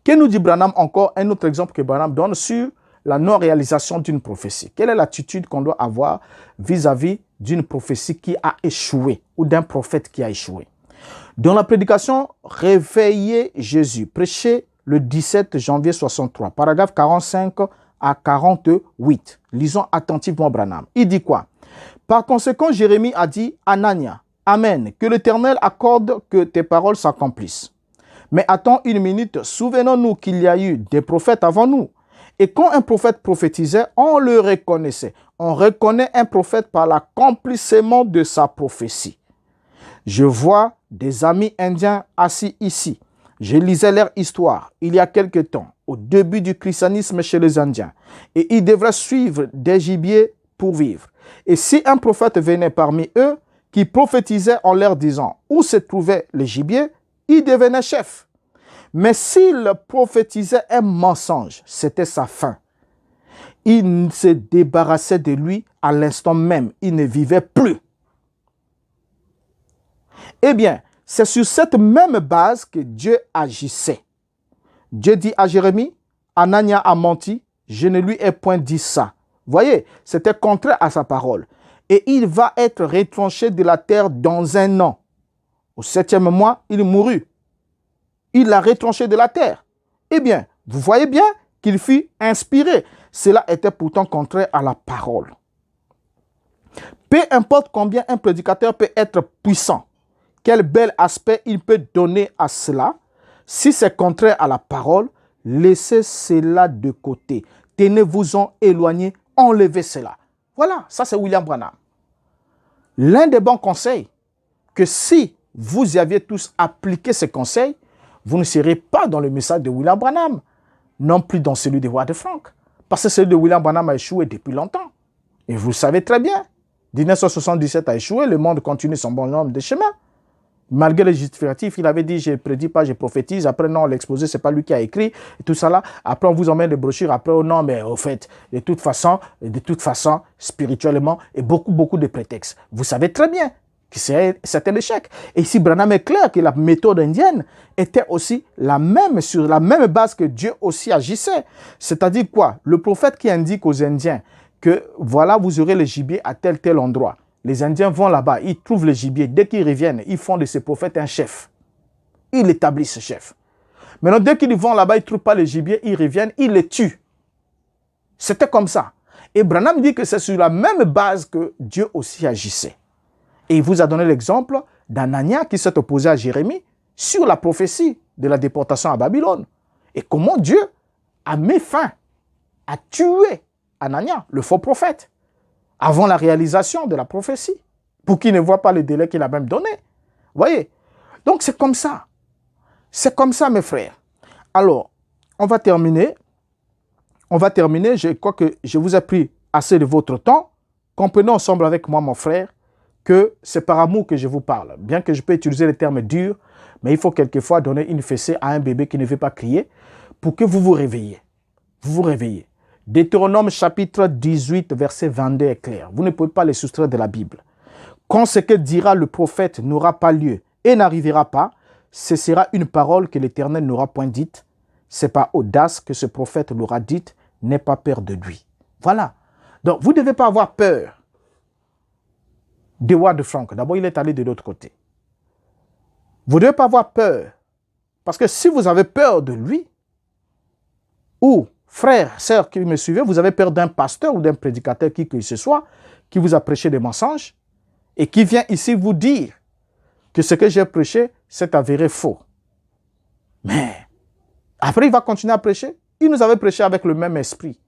que nous dit Branham encore? Un autre exemple que Branham donne sur la non-réalisation d'une prophétie. Quelle est l'attitude qu'on doit avoir vis-à-vis d'une prophétie qui a échoué ou d'un prophète qui a échoué? Dans la prédication « Réveillez Jésus », prêchée le 17 janvier 63, paragraphe 45 à 48. Lisons attentivement Branham. Il dit quoi? Par conséquent, Jérémie a dit « Anania, Amen. Que l'Éternel accorde que tes paroles s'accomplissent. Mais attends une minute, souvenons-nous qu'il y a eu des prophètes avant nous. Et quand un prophète prophétisait, on le reconnaissait. On reconnaît un prophète par l'accomplissement de sa prophétie. Je vois des amis indiens assis ici. Je lisais leur histoire il y a quelque temps, au début du christianisme chez les Indiens. Et ils devraient suivre des gibiers pour vivre. Et si un prophète venait parmi eux, qui prophétisait en leur disant où se trouvait le gibier, il devenait chef. Mais s'il prophétisait un mensonge, c'était sa fin. Il se débarrassait de lui à l'instant même. Il ne vivait plus. Eh bien, c'est sur cette même base que Dieu agissait. Dieu dit à Jérémie, Anania a menti, je ne lui ai point dit ça. Voyez, c'était contraire à sa parole. Et il va être retranché de la terre dans 1 an. Au 7e mois, il mourut. Il l'a retranché de la terre. Eh bien, vous voyez bien qu'il fut inspiré. Cela était pourtant contraire à la parole. Peu importe combien un prédicateur peut être puissant, quel bel aspect il peut donner à cela, si c'est contraire à la parole, laissez cela de côté. Tenez-vous-en éloigné, enlevez cela. Voilà, ça c'est William Branham. L'un des bons conseils, que si vous y aviez tous appliqué ces conseils, vous ne serez pas dans le message de William Branham, non plus dans celui de Ward Frank. Parce que celui de William Branham a échoué depuis longtemps. Et vous le savez très bien. 1977 a échoué, le monde continue son bon nombre de chemins. Malgré les justificatifs, il avait dit, je ne prédis pas, je prophétise. Après, non, l'exposé, ce n'est pas lui qui a écrit. Et tout ça là. Après, on vous emmène des brochures. Après, oh non, mais au fait, de toute façon, spirituellement, et beaucoup de prétextes. Vous savez très bien que c'était l'échec. Et ici, Branham est clair que la méthode indienne était aussi la même, sur la même base que Dieu aussi agissait. C'est-à-dire quoi? Le prophète qui indique aux Indiens que, voilà, vous aurez le gibier à tel endroit. Les Indiens vont là-bas, ils trouvent le gibier. Dès qu'ils reviennent, ils font de ces prophètes un chef. Ils établissent ce chef. Maintenant, dès qu'ils vont là-bas, ils ne trouvent pas le gibier, ils reviennent, ils les tuent. C'était comme ça. Et Branham dit que c'est sur la même base que Dieu aussi agissait. Et il vous a donné l'exemple d'Anania qui s'est opposé à Jérémie sur la prophétie de la déportation à Babylone. Et comment Dieu a mis fin, a tué Anania, le faux prophète, avant la réalisation de la prophétie, pour qu'il ne voit pas le délai qu'il a même donné. Voyez? Donc c'est comme ça. C'est comme ça, mes frères. Alors, on va terminer. Je crois que je vous ai pris assez de votre temps. Comprenez ensemble avec moi, mon frère, que c'est par amour que je vous parle. Bien que je peux utiliser les termes durs, mais il faut quelquefois donner une fessée à un bébé qui ne veut pas crier pour que vous vous réveillez. Vous vous réveillez. Deutéronome chapitre 18, verset 22 est clair. Vous ne pouvez pas les soustraire de la Bible. Quand ce que dira le prophète n'aura pas lieu et n'arrivera pas, ce sera une parole que l'Éternel n'aura point dite. C'est par audace que ce prophète l'aura dite. N'aie pas peur de lui. Voilà. Donc, vous ne devez pas avoir peur de Ward Frank. D'abord, il est allé de l'autre côté. Vous ne devez pas avoir peur. Parce que si vous avez peur de lui, ou frères, sœurs qui me suivez, vous avez peur d'un pasteur ou d'un prédicateur qui que ce soit, qui vous a prêché des mensonges et qui vient ici vous dire que ce que j'ai prêché, c'est avéré faux. Mais après, il va continuer à prêcher. Il nous avait prêché avec le même esprit.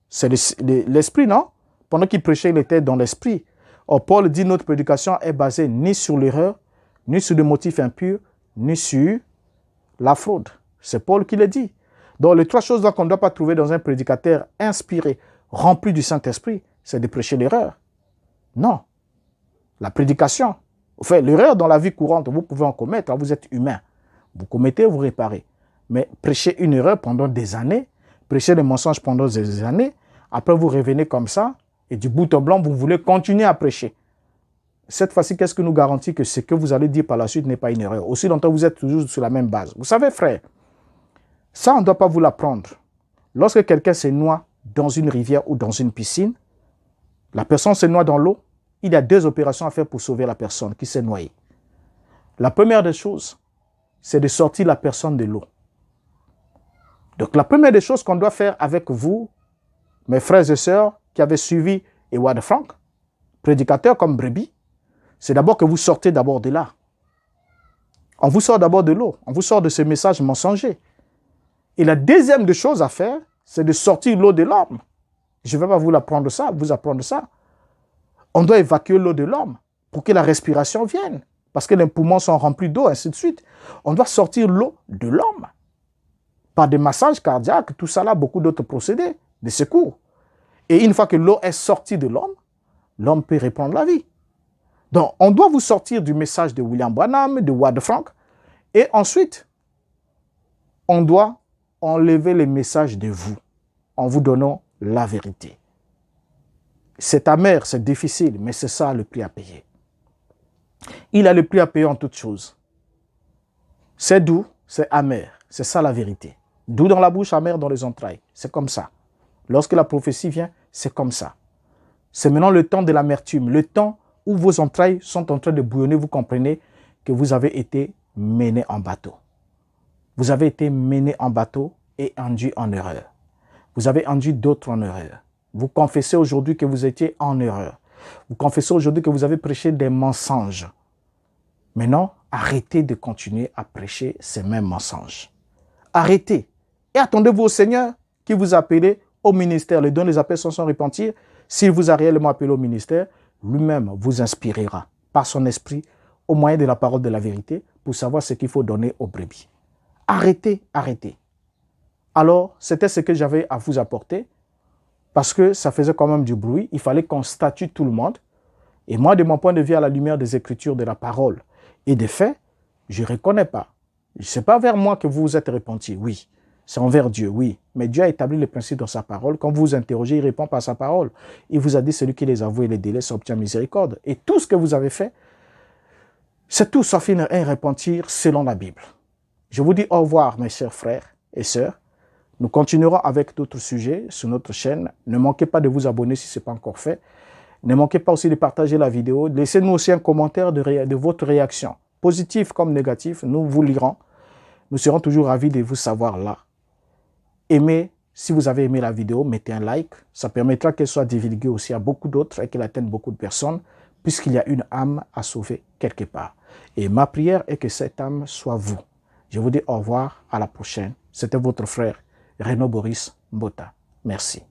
C'est l'esprit, non? Pendant qu'il prêchait, il était dans l'esprit. Or, Paul dit notre prédication est basée ni sur l'erreur, ni sur des motifs impurs, ni sur la fraude. C'est Paul qui le dit. Donc, les 3 choses qu'on ne doit pas trouver dans un prédicateur inspiré, rempli du Saint-Esprit, c'est de prêcher l'erreur. Non. La prédication. Enfin, l'erreur dans la vie courante, vous pouvez en commettre, vous êtes humain. Vous commettez, vous réparez. Mais prêcher une erreur pendant des années, prêcher des mensonges pendant des années, après vous revenez comme ça, et du bout en blanc, vous voulez continuer à prêcher. Cette fois-ci, qu'est-ce que nous garantit que ce que vous allez dire par la suite n'est pas une erreur? Aussi longtemps, vous êtes toujours sur la même base. Vous savez, frère, ça, on ne doit pas vous l'apprendre. Lorsque quelqu'un se noie dans une rivière ou dans une piscine, la personne se noie dans l'eau, il y a 2 opérations à faire pour sauver la personne qui s'est noyée. La première des choses, c'est de sortir la personne de l'eau. Donc, la première des choses qu'on doit faire avec vous, mes frères et sœurs qui avaient suivi Ward Frank, prédicateur comme brebis, c'est d'abord que vous sortez d'abord de là. On vous sort d'abord de l'eau. On vous sort de ces messages mensongers. Et la deuxième des choses à faire, c'est de sortir l'eau de l'homme. Je ne vais pas vous apprendre ça. On doit évacuer l'eau de l'homme pour que la respiration vienne. Parce que les poumons sont remplis d'eau, ainsi de suite. On doit sortir l'eau de l'homme. Par des massages cardiaques, tout ça là, beaucoup d'autres procédés de secours. Et une fois que l'eau est sortie de l'homme, l'homme peut reprendre la vie. Donc, on doit vous sortir du message de William Branham, de Wade Frank, et ensuite, on doit enlever les messages de vous, en vous donnant la vérité. C'est amer, c'est difficile, mais c'est ça le prix à payer. Il a le prix à payer en toutes choses. C'est doux, c'est amer, c'est ça la vérité. Doux dans la bouche, amer dans les entrailles, c'est comme ça. Lorsque la prophétie vient, c'est comme ça. C'est maintenant le temps de l'amertume, le temps où vos entrailles sont en train de bouillonner, vous comprenez que vous avez été mené en bateau. Vous avez été mené en bateau et induit en erreur. Vous avez induit d'autres en erreur. Vous confessez aujourd'hui que vous étiez en erreur. Vous confessez aujourd'hui que vous avez prêché des mensonges. Maintenant, arrêtez de continuer à prêcher ces mêmes mensonges. Arrêtez. Et attendez-vous au Seigneur qui vous a appelé au ministère. Les dons, les appels sont sans repentir. S'il vous a réellement appelé au ministère, lui-même vous inspirera par son esprit au moyen de la parole de la vérité pour savoir ce qu'il faut donner aux brebis. Arrêtez, arrêtez. Alors, c'était ce que j'avais à vous apporter parce que ça faisait quand même du bruit. Il fallait qu'on statue tout le monde. Et moi, de mon point de vue, à la lumière des Écritures, de la parole et des faits, je ne reconnais pas. Ce n'est pas vers moi que vous vous êtes repenti, oui. C'est envers Dieu, oui. Mais Dieu a établi les principes dans sa parole. Quand vous vous interrogez, il répond par sa parole. Il vous a dit, celui qui les avoue et les délaisse obtient miséricorde. Et tout ce que vous avez fait, c'est tout sauf un repentir selon la Bible. Je vous dis au revoir, mes chers frères et sœurs. Nous continuerons avec d'autres sujets sur notre chaîne. Ne manquez pas de vous abonner si ce n'est pas encore fait. Ne manquez pas aussi de partager la vidéo. Laissez-nous aussi un commentaire de votre réaction. Positif comme négatif, nous vous lirons. Nous serons toujours ravis de vous savoir là. Aimez, si vous avez aimé la vidéo, mettez un like. Ça permettra qu'elle soit divulguée aussi à beaucoup d'autres et qu'elle atteigne beaucoup de personnes, puisqu'il y a une âme à sauver quelque part. Et ma prière est que cette âme soit vous. Je vous dis au revoir, à la prochaine. C'était votre frère Renaud Boris Mbota. Merci.